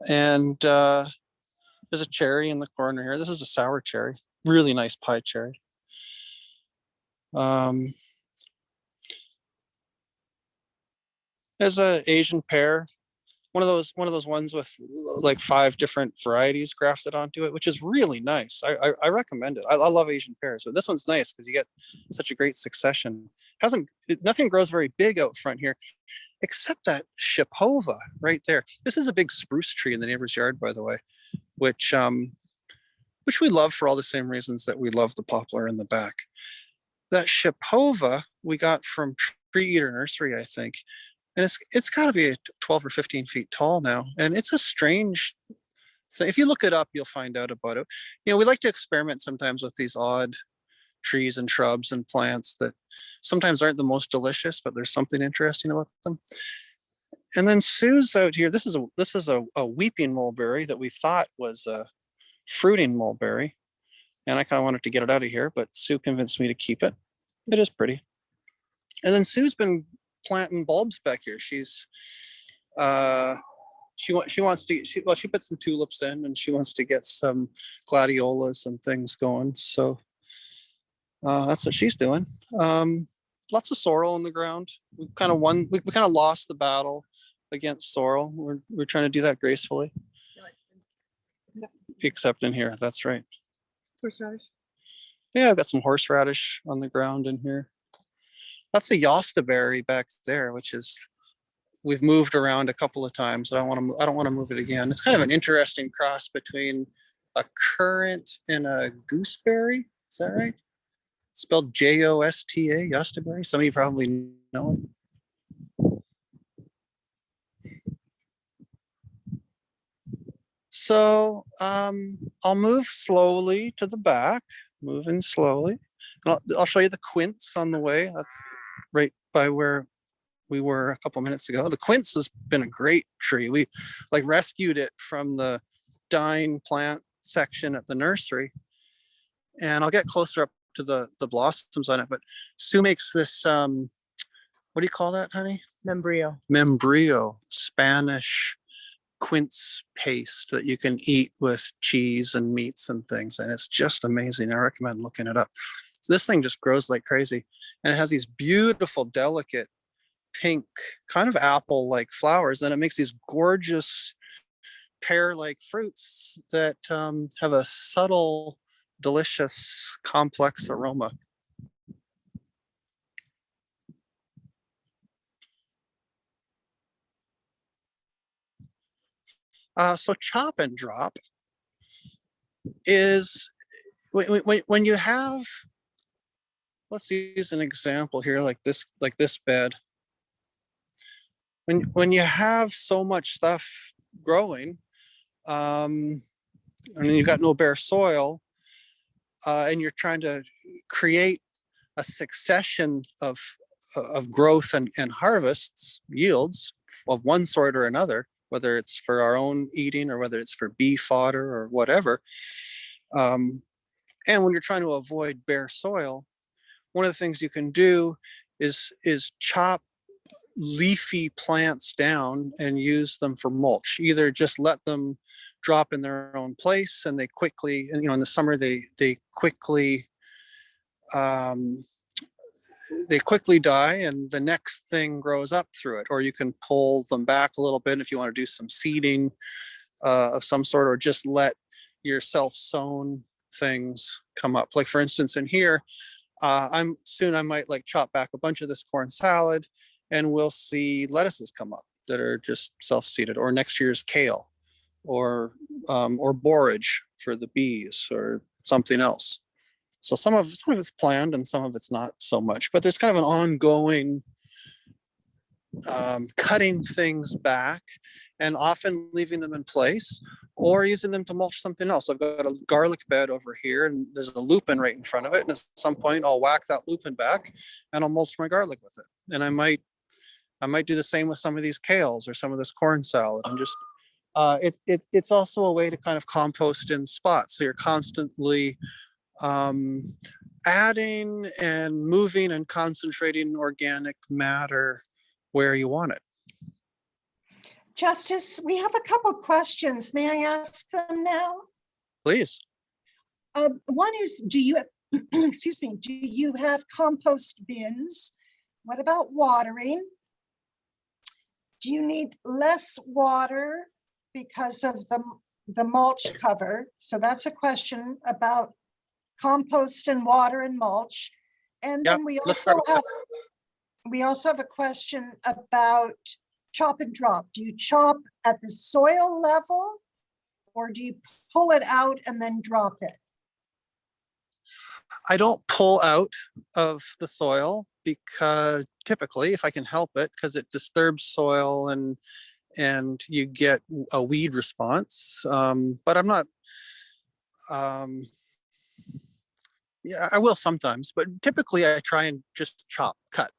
And there's a cherry in the corner here. This is a sour cherry, really nice pie cherry. There's an Asian pear, one of those ones with like 5 different varieties grafted onto it, which is really nice. I recommend it. I love Asian pears. So this one's nice because you get such a great succession. Nothing grows very big out front here, except that Shipova right there. This is a big spruce tree in the neighbor's yard, by the way, which we love for all the same reasons that we love the poplar in the back. That Shipova we got from Tree Eater Nursery, I think. And it's got to be 12 or 15 feet tall now. And it's a strange thing. If you look it up, you'll find out about it. You know, we like to experiment sometimes with these odd trees and shrubs and plants that sometimes aren't the most delicious, but there's something interesting about them. And then Sue's out here. This is a weeping mulberry that we thought was a fruiting mulberry. And I kind of wanted to get it out of here, but Sue convinced me to keep it. It is pretty. And then Sue's been planting bulbs back here. She wants to, she put some tulips in, and she wants to get some gladiolas and things going. So that's what she's doing. Lots of sorrel in the ground. We kind of lost the battle against sorrel. We're trying to do that gracefully. Except in here, that's right. Horseradish. Yeah, I've got some horseradish on the ground in here. That's a yostaberry back there, which is, we've moved around a couple of times. I don't want to move it again. It's kind of an interesting cross between a currant and a gooseberry. Is that right? Spelled Josta, yostaberry. Some of you probably know it. So I'll move slowly to the back, moving slowly. I'll show you the quince on the way. That's right by where we were a couple minutes ago. The quince has been a great tree. We rescued it from the dying plant section at the nursery. And I'll get closer up to the blossoms on it. But Sue makes this, what do you call that, honey? Membrillo. Membrillo, Spanish quince paste that you can eat with cheese and meats and things. And it's just amazing. I recommend looking it up. So this thing just grows like crazy. And it has these beautiful, delicate, pink, kind of apple-like flowers. And it makes these gorgeous pear-like fruits that have a subtle, delicious, complex aroma. So chop and drop is when you have, let's use an example here, like this bed. When you have so much stuff growing, and then you've got no bare soil, and you're trying to create a succession of growth and harvests, yields of one sort or another, whether it's for our own eating or whether it's for bee fodder or whatever. And when you're trying to avoid bare soil, one of the things you can do is chop leafy plants down and use them for mulch. Either just let them drop in their own place and they quickly, and in the summer they quickly die and the next thing grows up through it, or you can pull them back a little bit if you want to do some seeding of some sort, or just let your self-sown things come up. Like for instance, in here, I might like chop back a bunch of this corn salad and we'll see lettuces come up that are just self-seeded, or next year's kale, or borage for the bees or something else. So some of it's planned and some of it's not so much, but there's kind of an ongoing cutting things back and often leaving them in place or using them to mulch something else. I've got a garlic bed over here and there's a lupin right in front of it. And at some point I'll whack that lupin back and I'll mulch my garlic with it. And I might do the same with some of these kales or some of this corn salad. I'm just, it's also a way to kind of compost in spots. So you're constantly adding and moving and concentrating organic matter where you want it. Justice, we have a couple questions. May I ask them now? Please. One is, do you excuse me, do you have compost bins? What about watering? Do you need less water because of the mulch cover? So that's a question about compost and water and mulch. And then we also have a question about chop and drop. Do you chop at the soil level or do you pull it out and then drop it? I don't pull out of the soil because typically, if I can help it, because it disturbs soil and you get a weed response. But I'm not, yeah, I will sometimes, but typically I try and just cut.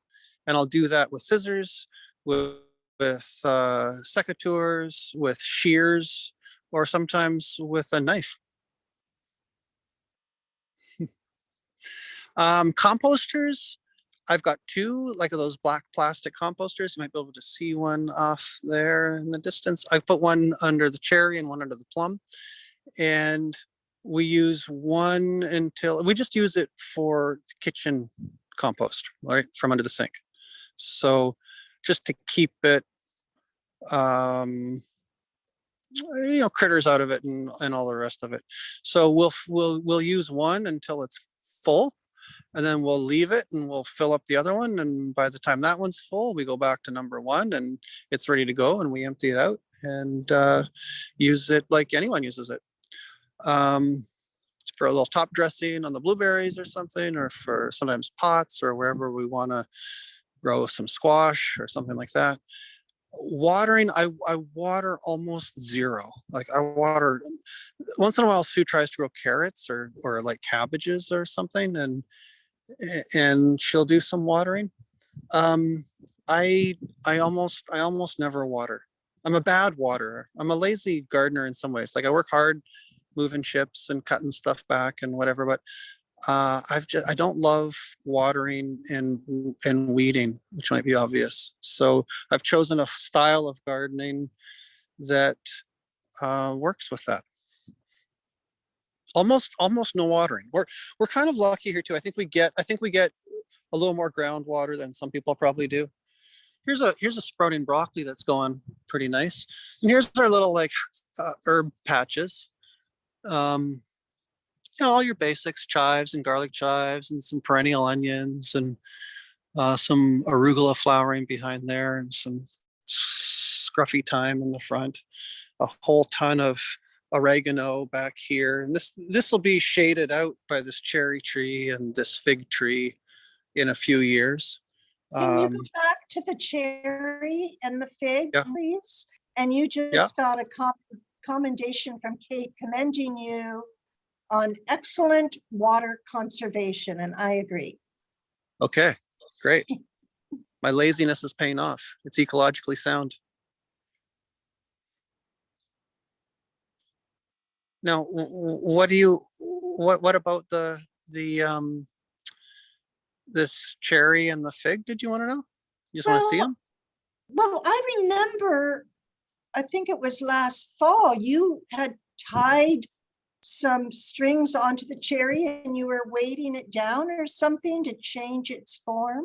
And I'll do that with scissors, with secateurs, with shears, or sometimes with a knife. Composters, I've got two, like those black plastic composters. You might be able to see one off there in the distance. I put one under the cherry and one under the plum. And we use one until, we just use it for kitchen compost, right, from under the sink. So just to keep it, critters out of it and all the rest of it. So we'll use one until it's full, and then we'll leave it and we'll fill up the other one. And by the time that one's full, we go back to number one and it's ready to go, and we empty it out and use it like anyone uses it. For a little top dressing on the blueberries or something, or for sometimes pots or wherever we want to grow some squash or something like that. Watering, I water almost zero. Like I water once in a while. Sue tries to grow carrots or like cabbages or something, and she'll do some watering. I almost never water. I'm a bad waterer. I'm a lazy gardener in some ways. Like I work hard moving chips and cutting stuff back and whatever, but I don't love watering and weeding, which might be obvious. So I've chosen a style of gardening that works with that. Almost no watering. We're kind of lucky here too. I think we get a little more groundwater than some people probably do. Here's a sprouting broccoli that's going pretty nice, and here's our little like herb patches. All your basics, chives and garlic chives and some perennial onions and some arugula flowering behind there and some scruffy thyme in the front, a whole ton of oregano back here. And this will be shaded out by this cherry tree and this fig tree in a few years. Can you go back to the cherry and the fig, yeah. please? And you just got a commendation from Kate commending you on excellent water conservation, and I agree. Okay, great. My laziness is paying off. It's ecologically sound. Now, what about this cherry and the fig? Did you want to know? You just want to see them? Well, I remember, I think it was last fall, you had tied some strings onto the cherry and you were weighting it down or something to change its form.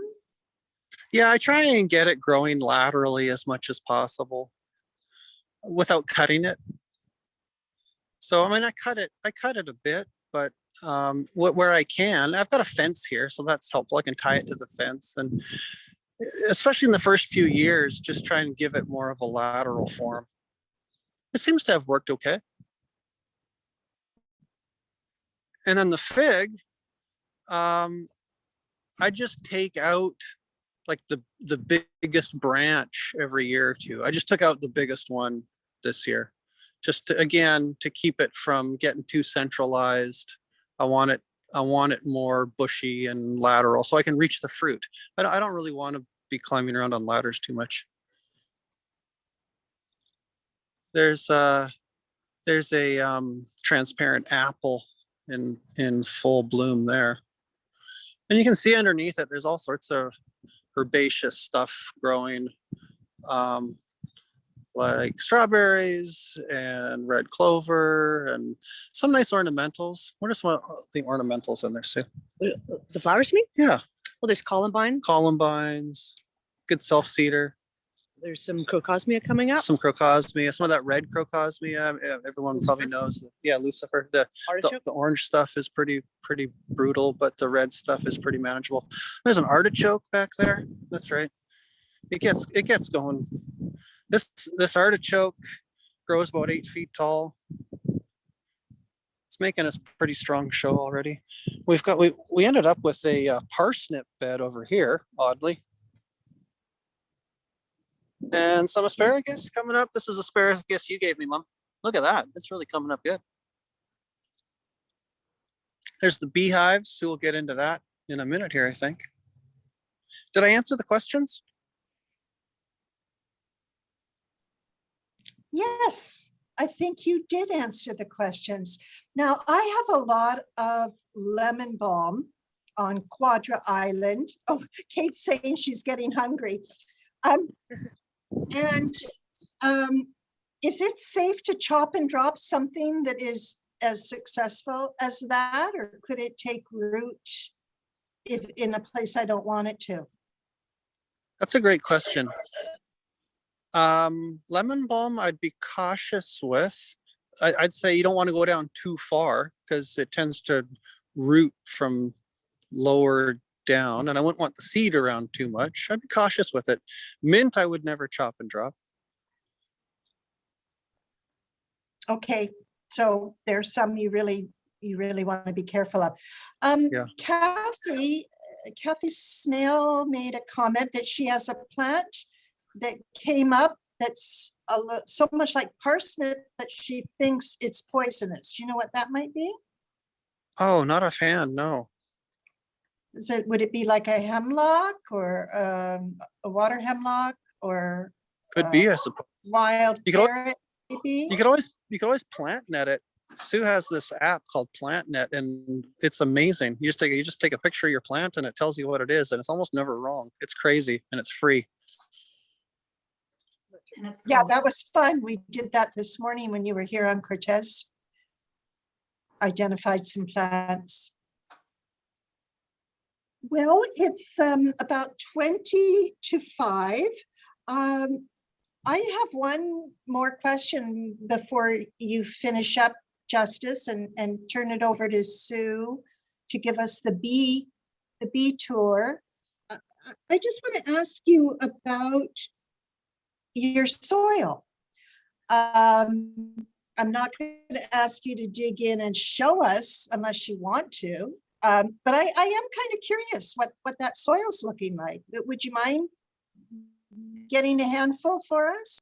Yeah, I try and get it growing laterally as much as possible without cutting it. So, I mean, I cut it a bit, but where I can, I've got a fence here, so that's helpful. I can tie it to the fence, and especially in the first few years, just try and give it more of a lateral form. It seems to have worked okay. And then the fig, I just take out like the biggest branch every year or two. I just took out the biggest one this year, just to, again, to keep it from getting too centralized. I want it more bushy and lateral so I can reach the fruit. I don't really want to be climbing around on ladders too much. There's a transparent apple in full bloom there. And you can see underneath it, there's all sorts of herbaceous stuff growing, like strawberries and red clover and some nice ornamentals. What are some of the ornamentals in there, Sue? The flowers, you mean? Yeah, Well, there's columbine. columbines, good self-seeder, There's some crocosmia coming up. some crocosmia, some of that red crocosmia. Everyone probably knows. Yeah, Lucifer. The orange stuff is pretty brutal, but the red stuff is pretty manageable. There's an artichoke back there. That's right. It gets going. This artichoke grows about 8 feet tall. It's making a pretty strong show already. We ended up with a parsnip bed over here, oddly. And some asparagus coming up. This is asparagus you gave me, Mom. Look at that. It's really coming up good. There's the beehives. So we'll get into that in a minute here, I think. Did I answer the questions? Yes, I think you did answer the questions. Now, I have a lot of lemon balm on Quadra Island. Oh, Kate's saying she's getting hungry. Is it safe to chop and drop something that is as successful as that, or could it take root if in a place I don't want it to? That's a great question. Lemon balm, I'd be cautious with. I'd say you don't want to go down too far because it tends to root from lower down, and I wouldn't want the seed around too much. I'd be cautious with it. Mint, I would never chop and drop. Okay, so there's some you really want to be careful of. Yeah. Kathy Smale made a comment that she has a plant that came up that's so much like parsnip that she thinks it's poisonous. Do you know what that might be? Oh, not a fan, no. Would it be like a hemlock or a water hemlock or Could be, I suppose. wild You could carrot? Maybe? You could always plant net it. Sue has this app called Plant Net, and it's amazing. You just take a picture of your plant and it tells you what it is, and it's almost never wrong. It's crazy and it's free. Yeah, that was fun. We did that this morning when you were here on Cortez. Identified some plants. Well, it's about 20 to 5. I have one more question before you finish up, Justice, and turn it over to Sue to give us the bee tour. I just want to ask you about your soil. I'm not going to ask you to dig in and show us unless you want to, but I am kind of curious what that soil's looking like. Would you mind getting a handful for us?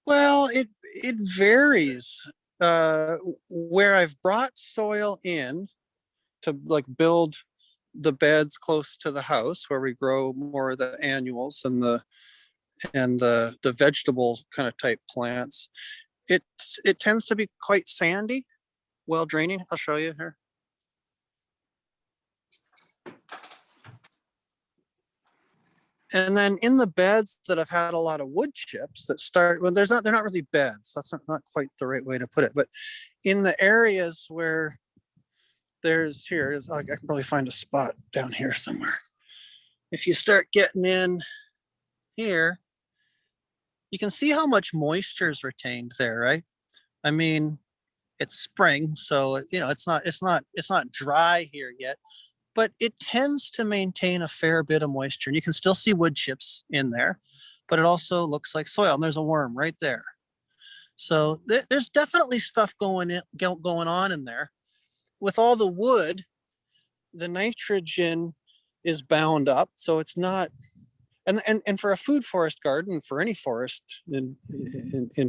Well, it varies. where I've brought soil in to like build the beds close to the house where we grow more of the annuals and the vegetable kind of type plants, it tends to be quite sandy, well draining. I'll show you here. And then in the beds that have had a lot of wood chips that start, well, they're not really beds. That's not quite the right way to put it. But in the areas where I can probably find a spot down here somewhere. If you start getting in here, you can see how much moisture is retained there, right? I mean, it's spring, so it's not dry here yet, but it tends to maintain a fair bit of moisture. And you can still see wood chips in there, but it also looks like soil. And there's a worm right there. So there's definitely stuff going on in there. With all the wood, the nitrogen is bound up, so it's not. And for a food forest garden, for any forest, in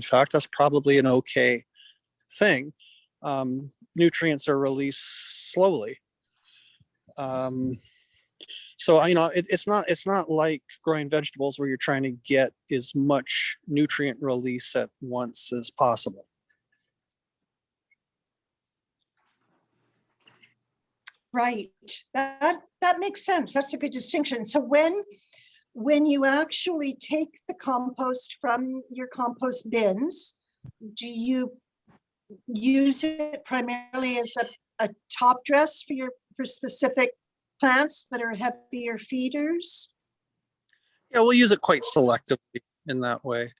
fact, that's probably an okay thing. Nutrients are released slowly. So it's not like growing vegetables where you're trying to get as much nutrient release at once as possible. Right. That makes sense. That's a good distinction. So when you actually take the compost from your compost bins, do you use it primarily as a top dress for specific plants that are heavier feeders? Yeah, we'll use it quite selectively in that way.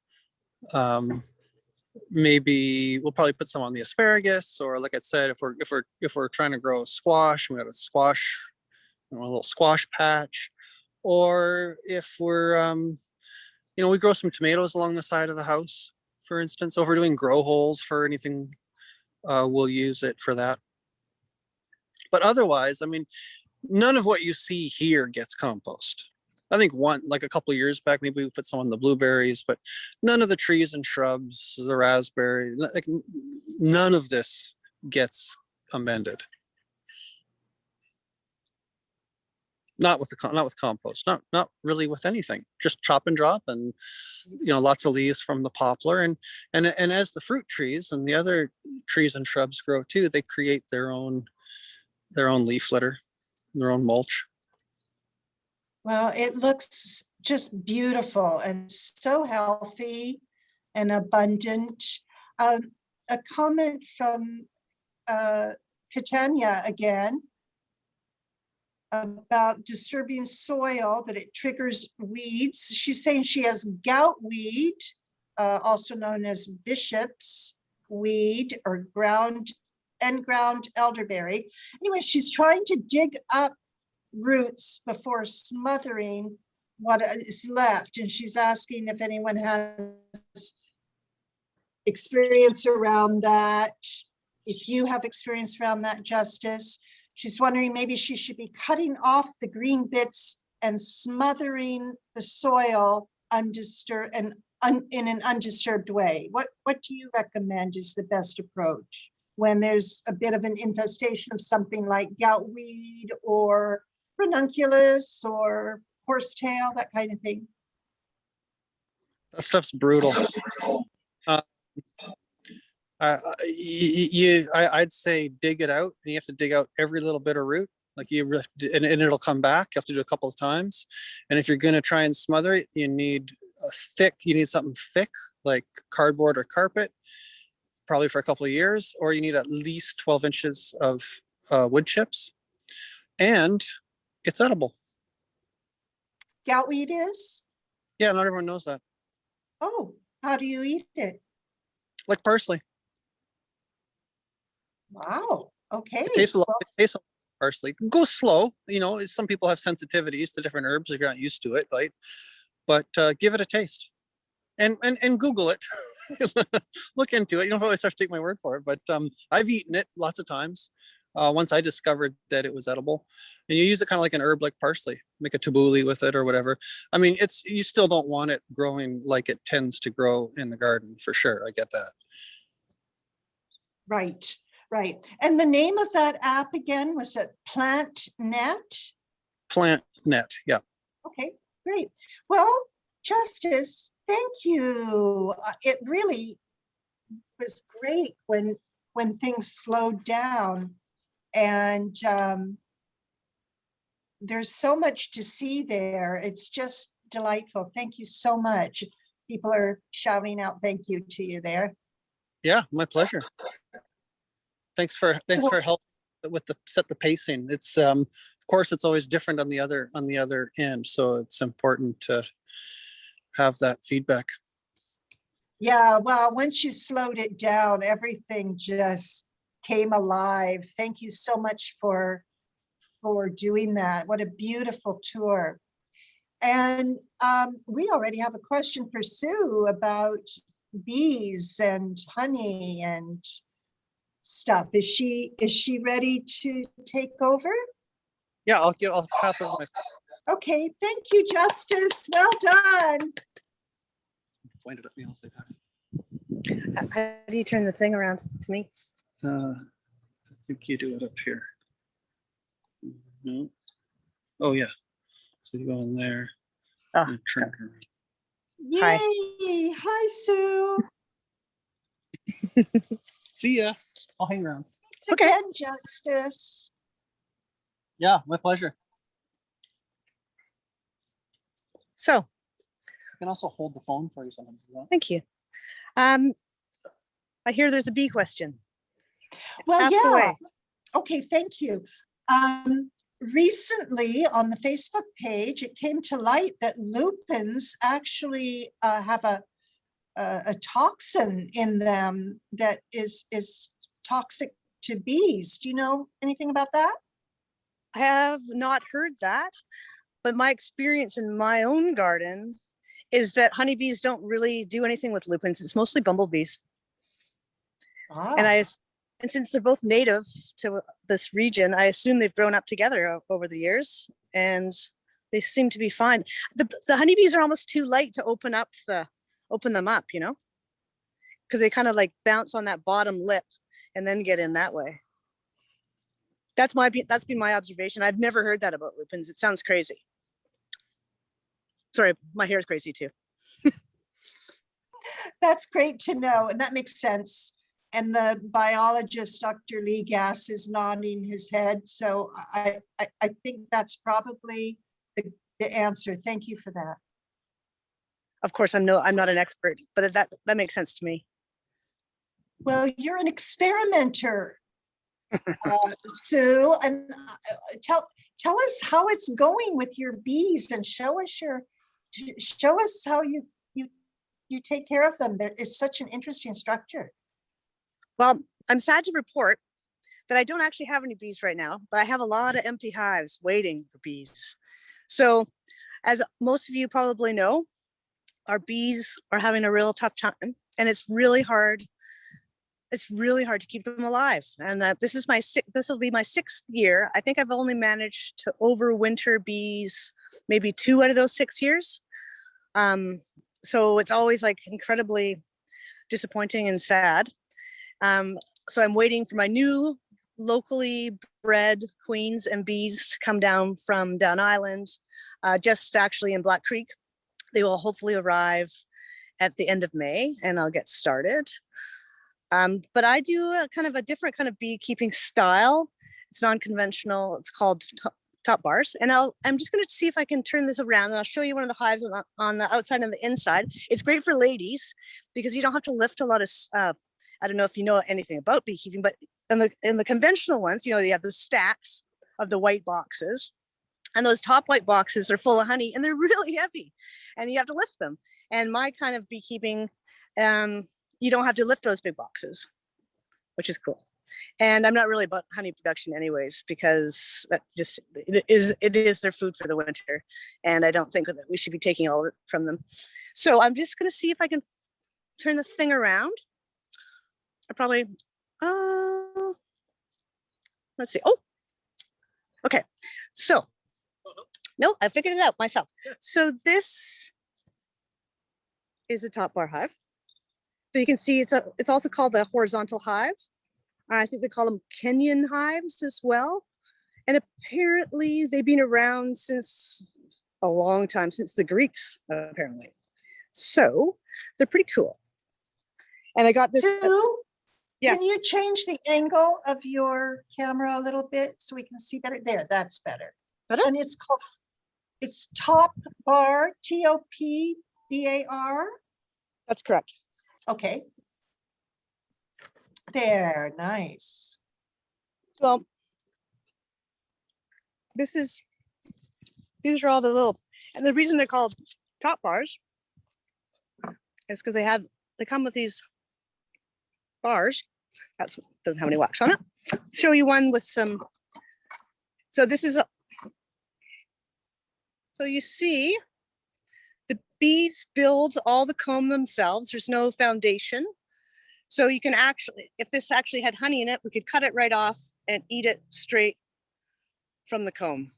Maybe we'll probably put some on the asparagus, or like I said, if we're trying to grow squash, we got a little squash patch, or if we're we grow some tomatoes along the side of the house, for instance. So if we're doing grow holes for anything, we'll use it for that. But otherwise, I mean, none of what you see here gets compost. I think a couple of years back, maybe we put some on the blueberries, but none of the trees and shrubs, the raspberry, like none of this gets amended. Not with compost, not really with anything. Just chop and drop, and lots of leaves from the poplar, and as the fruit trees and the other trees and shrubs grow too, they create their own leaf litter, their own mulch. Well, it looks just beautiful and so healthy and abundant. A comment from Catania again about disturbing soil, that it triggers weeds. She's saying she has gout weed, also known as bishop's weed, or ground elderberry. Anyway, she's trying to dig up roots before smothering what is left, and she's asking if anyone has experience around that, if you have experience around that, Justice. She's wondering maybe she should be cutting off the green bits and smothering the soil undisturbed and in an undisturbed way. What do you recommend is the best approach when there's a bit of an infestation of something like goutweed or ranunculus or horsetail, that kind of thing? That stuff's brutal. I'd say dig it out, and you have to dig out every little bit of root, like and it'll come back. You have to do it a couple of times. And if you're going to try and smother it, you need something thick, like cardboard or carpet, probably for a couple of years, or you need at least 12 inches of wood chips, and it's edible. Goutweed is? Yeah, not everyone knows that. Oh, how do you eat it? Like parsley. Wow. Okay. It tastes a lot. It tastes like parsley. Go slow. Some people have sensitivities to different herbs if you're not used to it, right? But give it a taste, and Google it. Look into it. You don't always have to take my word for it, but I've eaten it lots of times. Once I discovered that it was edible, and you use it kind of like an herb, like parsley, make a tabbouleh with it or whatever. I mean, you still don't want it growing like it tends to grow in the garden, for sure. I get that. Right, right. And the name of that app again, was it PlantNet? Plant net. Yeah. Okay, great. Well, Justice, thank you. It really was great when things slowed down, and there's so much to see there. It's just delightful. Thank you so much. People are shouting out thank you to you there. Yeah, my pleasure. Thanks for So- help with the set the pacing. It's of course it's always different on the other end, so it's important to have that feedback. Yeah, well, once you slowed it down, everything just came alive. Thank you so much for doing that. What a beautiful tour. And we already have a question for Sue about bees and honey and stuff. Is she ready to take over? Yeah, I'll pass over my Okay, thank you, Justice. Well done. point it at me. I'll say that. How do you turn the thing around to me? I think you do it up here. No. Oh yeah. So you go in there. Oh, And turn it around. Yay! Hi. Hi, Sue. See ya. I'll hang around. Thanks Okay. again, Justice. Yeah, my pleasure. So, I can also hold the phone for you sometimes as well. thank you. I hear there's a bee question. Well, Ask yeah. away. Okay, thank you. Recently on the Facebook page, it came to light that lupins actually have a toxin in them that is toxic to bees. Do you know anything about that? I have not heard that, but my experience in my own garden is that honeybees don't really do anything with lupins. It's mostly bumblebees. And and since they're both native to this region, I assume they've grown up together over the years, and they seem to be fine. The honeybees are almost too light to open them up, you know, because they kind of like bounce on that bottom lip and then get in that way. That's been my observation. I've never heard that about lupins. It sounds crazy. Sorry, my hair is crazy too. That's great to know, and that makes sense. And the biologist, Dr. Lee Gass, is nodding his head. So I think that's probably the answer. Thank you for that. Of course, I'm not an expert, but that makes sense to me. Well, you're an experimenter, Sue, and tell us how it's going with your bees, and show us how you take care of them. It's such an interesting structure. Well, I'm sad to report that I don't actually have any bees right now, but I have a lot of empty hives waiting for bees. So as most of you probably know, our bees are having a real tough time, and it's really hard. It's really hard to keep them alive. And this will be my 6th year. I think I've only managed to overwinter bees maybe 2 out of those 6 years. So it's always like incredibly disappointing and sad. So I'm waiting for my new locally bred queens and bees to come down from Down Island, just actually in Black Creek. They will hopefully arrive at the end of May, and I'll get started. But I do a kind of a different kind of beekeeping style. It's non-conventional. It's called top bars. And I'm just going to see if I can turn this around, and I'll show you one of the hives on the outside and the inside. It's great for ladies because you don't have to lift a lot of I don't know if you know anything about beekeeping, but in the conventional ones, you know, you have the stacks of the white boxes, and those top white boxes are full of honey, and they're really heavy, and you have to lift them. And my kind of beekeeping, you don't have to lift those big boxes, which is cool. And I'm not really about honey production anyways, because that just it is their food for the winter, and I don't think that we should be taking all of it from them. So I'm just going to see if I can turn the thing around. I probably, let's see. Oh, okay. So, no, I figured it out myself. So this is a top bar hive. So you can see it's also called a horizontal hive. I think they call them Kenyan hives as well. And apparently they've been around since a long time, since the Greeks, apparently. So they're pretty cool. And I got this. Sue, Yes. can you change the angle of your camera a little bit so we can see better? There, that's better. Better? And it's top bar, TOPBAR. That's correct. Okay. There, nice. Well, these are all the little, and the reason they're called top bars is because they come with these bars. That's doesn't have any wax on it. Let's show you one with some. So this is so you see the bees build all the comb themselves. There's no foundation. So you can actually, if this actually had honey in it, we could cut it right off and eat it straight from the comb.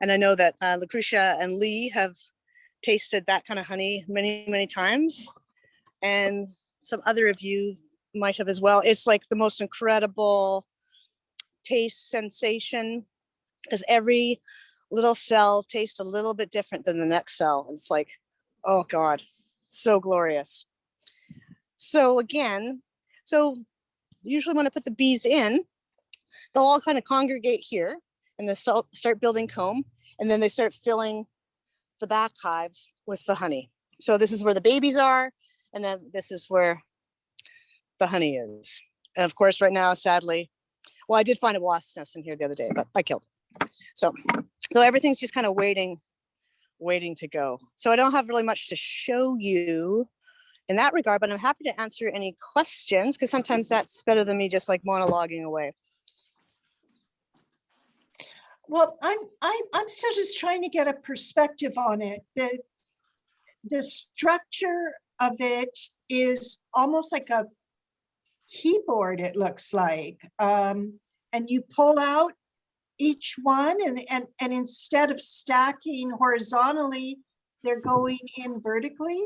And I know that Lucretia and Lee have tasted that kind of honey many, many times. And some other of you might have as well. It's like the most incredible taste sensation because every little cell tastes a little bit different than the next cell. It's like, oh God, so glorious. So again, usually when I put the bees in, they'll all kind of congregate here and they start building comb, and then they start filling the back hive with the honey. So this is where the babies are, and then this is where the honey is. And of course, right now, sadly, well, I did find a wasp nest in here the other day, but I killed it. So everything's just kind of waiting to go. So I don't have really much to show you in that regard, but I'm happy to answer any questions because sometimes that's better than me just like monologuing away. Well, I'm still just trying to get a perspective on it. The structure of it is almost like a keyboard, it looks like. And you pull out each one and instead of stacking horizontally, they're going in vertically.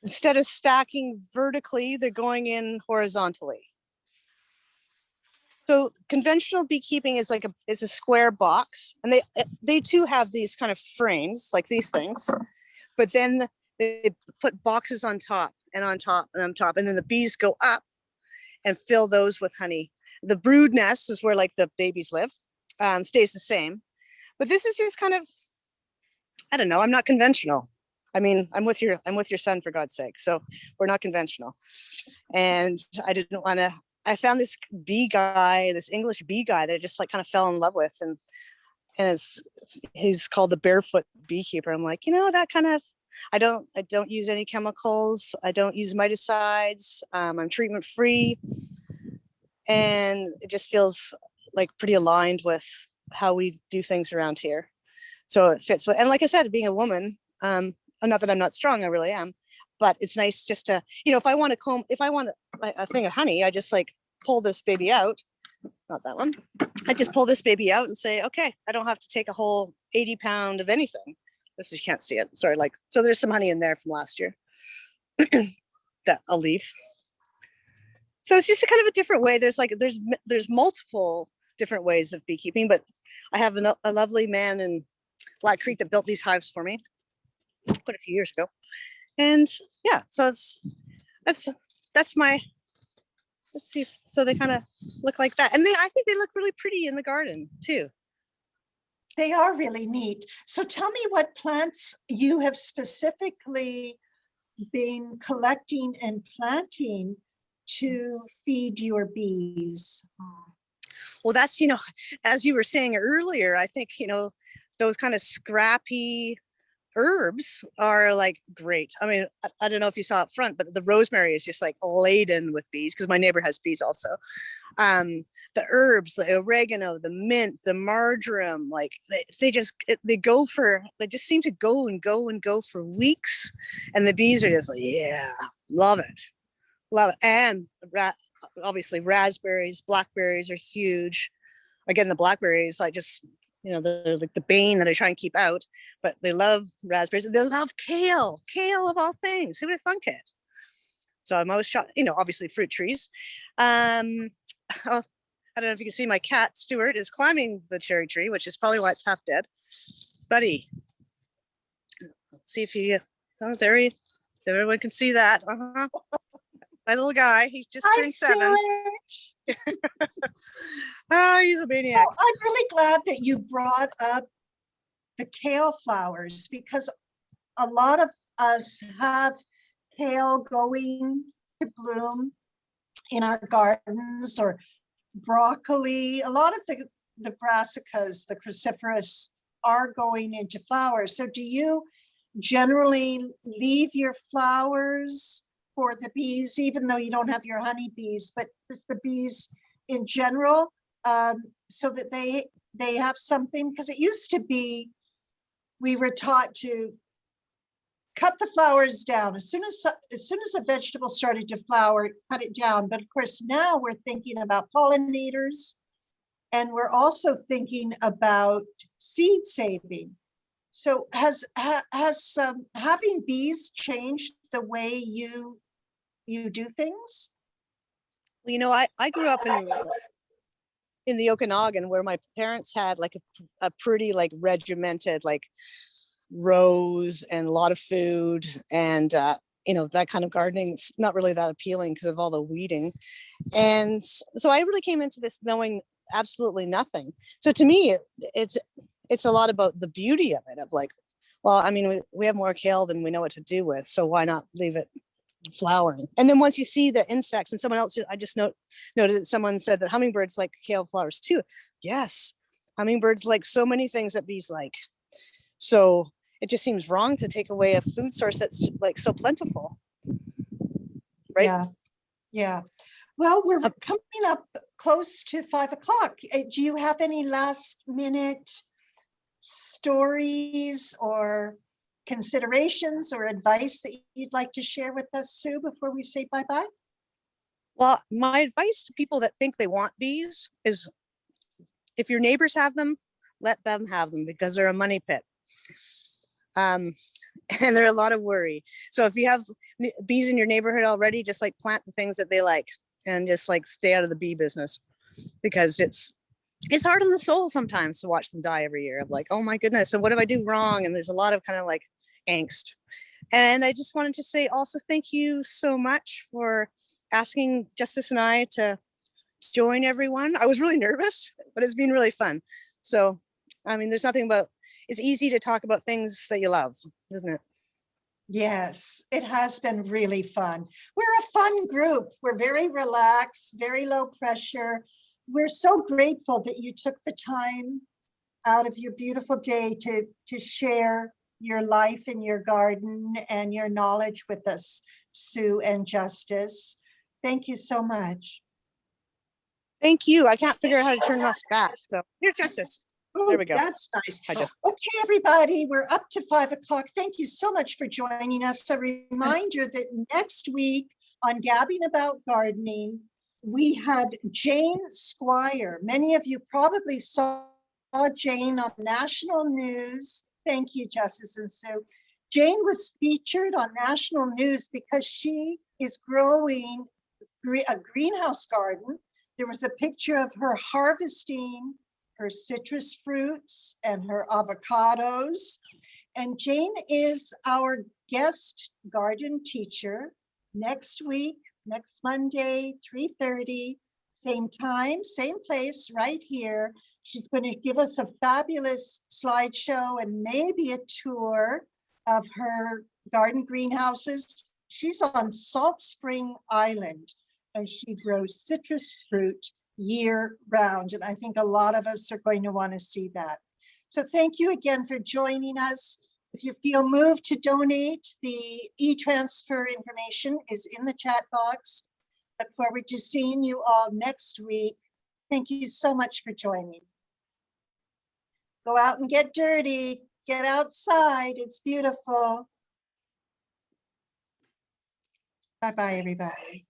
Instead of stacking vertically, they're going in horizontally. So conventional beekeeping is like a square box, and they too have these kind of frames like these things, but then they put boxes on top and on top and on top, and then the bees go up and fill those with honey. The brood nest is where like the babies live, stays the same, but this is just kind of, I don't know. I'm not conventional. I mean, I'm with your son, for God's sake. So we're not conventional, and I didn't want to. I found this bee guy, this English bee guy that I just like kind of fell in love with, and he's called the Barefoot Beekeeper. I'm like, that kind of, I don't use any chemicals. I don't use miticides. I'm treatment free, and it just feels like pretty aligned with how we do things around here. So it fits. And like I said, being a woman, not that I'm not strong, I really am. But it's nice just to, if I want a thing of honey, I just like pull this baby out, not that one. I just pull this baby out and say, okay, I don't have to take a whole 80 pound of anything. This, you can't see it. Sorry. So there's some honey in there from last year that I'll leave. So it's just a kind of a different way. There's multiple different ways of beekeeping, but I have a lovely man in Black Creek that built these hives for me quite a few years ago. And yeah, so that's my, let's see. So they kind of look like that. And I think they look really pretty in the garden too. They are really neat. So tell me what plants you have specifically been collecting and planting to feed your bees. Well, that's, as you were saying earlier, I think, those kind of scrappy herbs are like great. I mean, I don't know if you saw up front, but the rosemary is just like laden with bees because my neighbor has bees also. The herbs, the oregano, the mint, the marjoram, like they just seem to go and go and go for weeks. And the bees are just like, yeah, love it. And obviously raspberries, blackberries are huge. Again, the blackberries, I just, they're like the bane that I try and keep out, but they love raspberries. They love kale of all things. Who would have thunk it? So I'm always shot, you know, obviously fruit trees. Oh, I don't know if you can see my cat, Stuart, is climbing the cherry tree, which is probably why it's half dead. Buddy, let's see if he, oh, there he, everyone can see that. My little guy, he's just Hi, turned 7. Stuart. Oh, he's a maniac. Well, I'm really glad that you brought up the kale flowers, because a lot of us have kale going to bloom in our gardens, or broccoli. A lot of the brassicas, the cruciferous, are going into flowers. So do you generally leave your flowers for the bees, even though you don't have your honey bees, but just the bees in general, so that they have something? Because it used to be, we were taught to cut the flowers down as soon as a vegetable started to flower, cut it down. But of course now we're thinking about pollinators, and we're also thinking about seed saving. So has having bees changed the way you do things? Well, you know, I grew up in the Okanagan, where my parents had like a pretty like regimented like rows and a lot of food, and you know, that kind of gardening's not really that appealing because of all the weeding. And so I really came into this knowing absolutely nothing. So to me, it's a lot about the beauty of it, of like, well, I mean, we have more kale than we know what to do with, so why not leave it flowering? And then once you see the insects, and someone else, I just noted that someone said that hummingbirds like kale flowers too. Yes, hummingbirds like so many things that bees like. So it just seems wrong to take away a food source that's like so plentiful, right? Yeah, yeah. Well, we're coming up close to 5 o'clock. Do you have any last minute stories or considerations or advice that you'd like to share with us, Sue, before we say bye-bye? Well, my advice to people that think they want bees is, if your neighbors have them, let them have them, because they're a money pit. And they're a lot of worry. So if you have bees in your neighborhood already, just like plant the things that they like, and just like stay out of the bee business, because it's hard on the soul sometimes to watch them die every year. I'm like, oh my goodness, and what if I do wrong? And there's a lot of kind of like angst. And I just wanted to say also thank you so much for asking Justice and I to join everyone. I was really nervous, but it's been really fun. So, I mean, there's nothing about, it's easy to talk about things that you love, isn't it? Yes, it has been really fun. We're a fun group. We're very relaxed, very low pressure. We're so grateful that you took the time out of your beautiful day to share your life in your garden and your knowledge with us, Sue and Justice. Thank you so much. Thank you. I can't figure out how to turn this back. So here's Justice. Oh, there we go. That's nice. I just, okay, everybody, we're up to 5 o'clock. Thank you so much for joining us. A reminder that next week on Gabbing About Gardening, we had Jane Squire. Many of you probably saw Jane on national news. Thank you, Justice and Sue. Jane was featured on national news because she is growing a greenhouse garden. There was a picture of her harvesting her citrus fruits and her avocados. And Jane is our guest garden teacher next week, next Monday, 3:30, same time, same place, right here. She's going to give us a fabulous slideshow and maybe a tour of her garden greenhouses. She's on Salt Spring Island, and she grows citrus fruit year round. And I think a lot of us are going to want to see that. So thank you again for joining us. If you feel moved to donate, the e-transfer information is in the chat box. Look forward to seeing you all next week. Thank you so much for joining. Go out and get dirty. Get outside. It's beautiful. Bye-bye, everybody.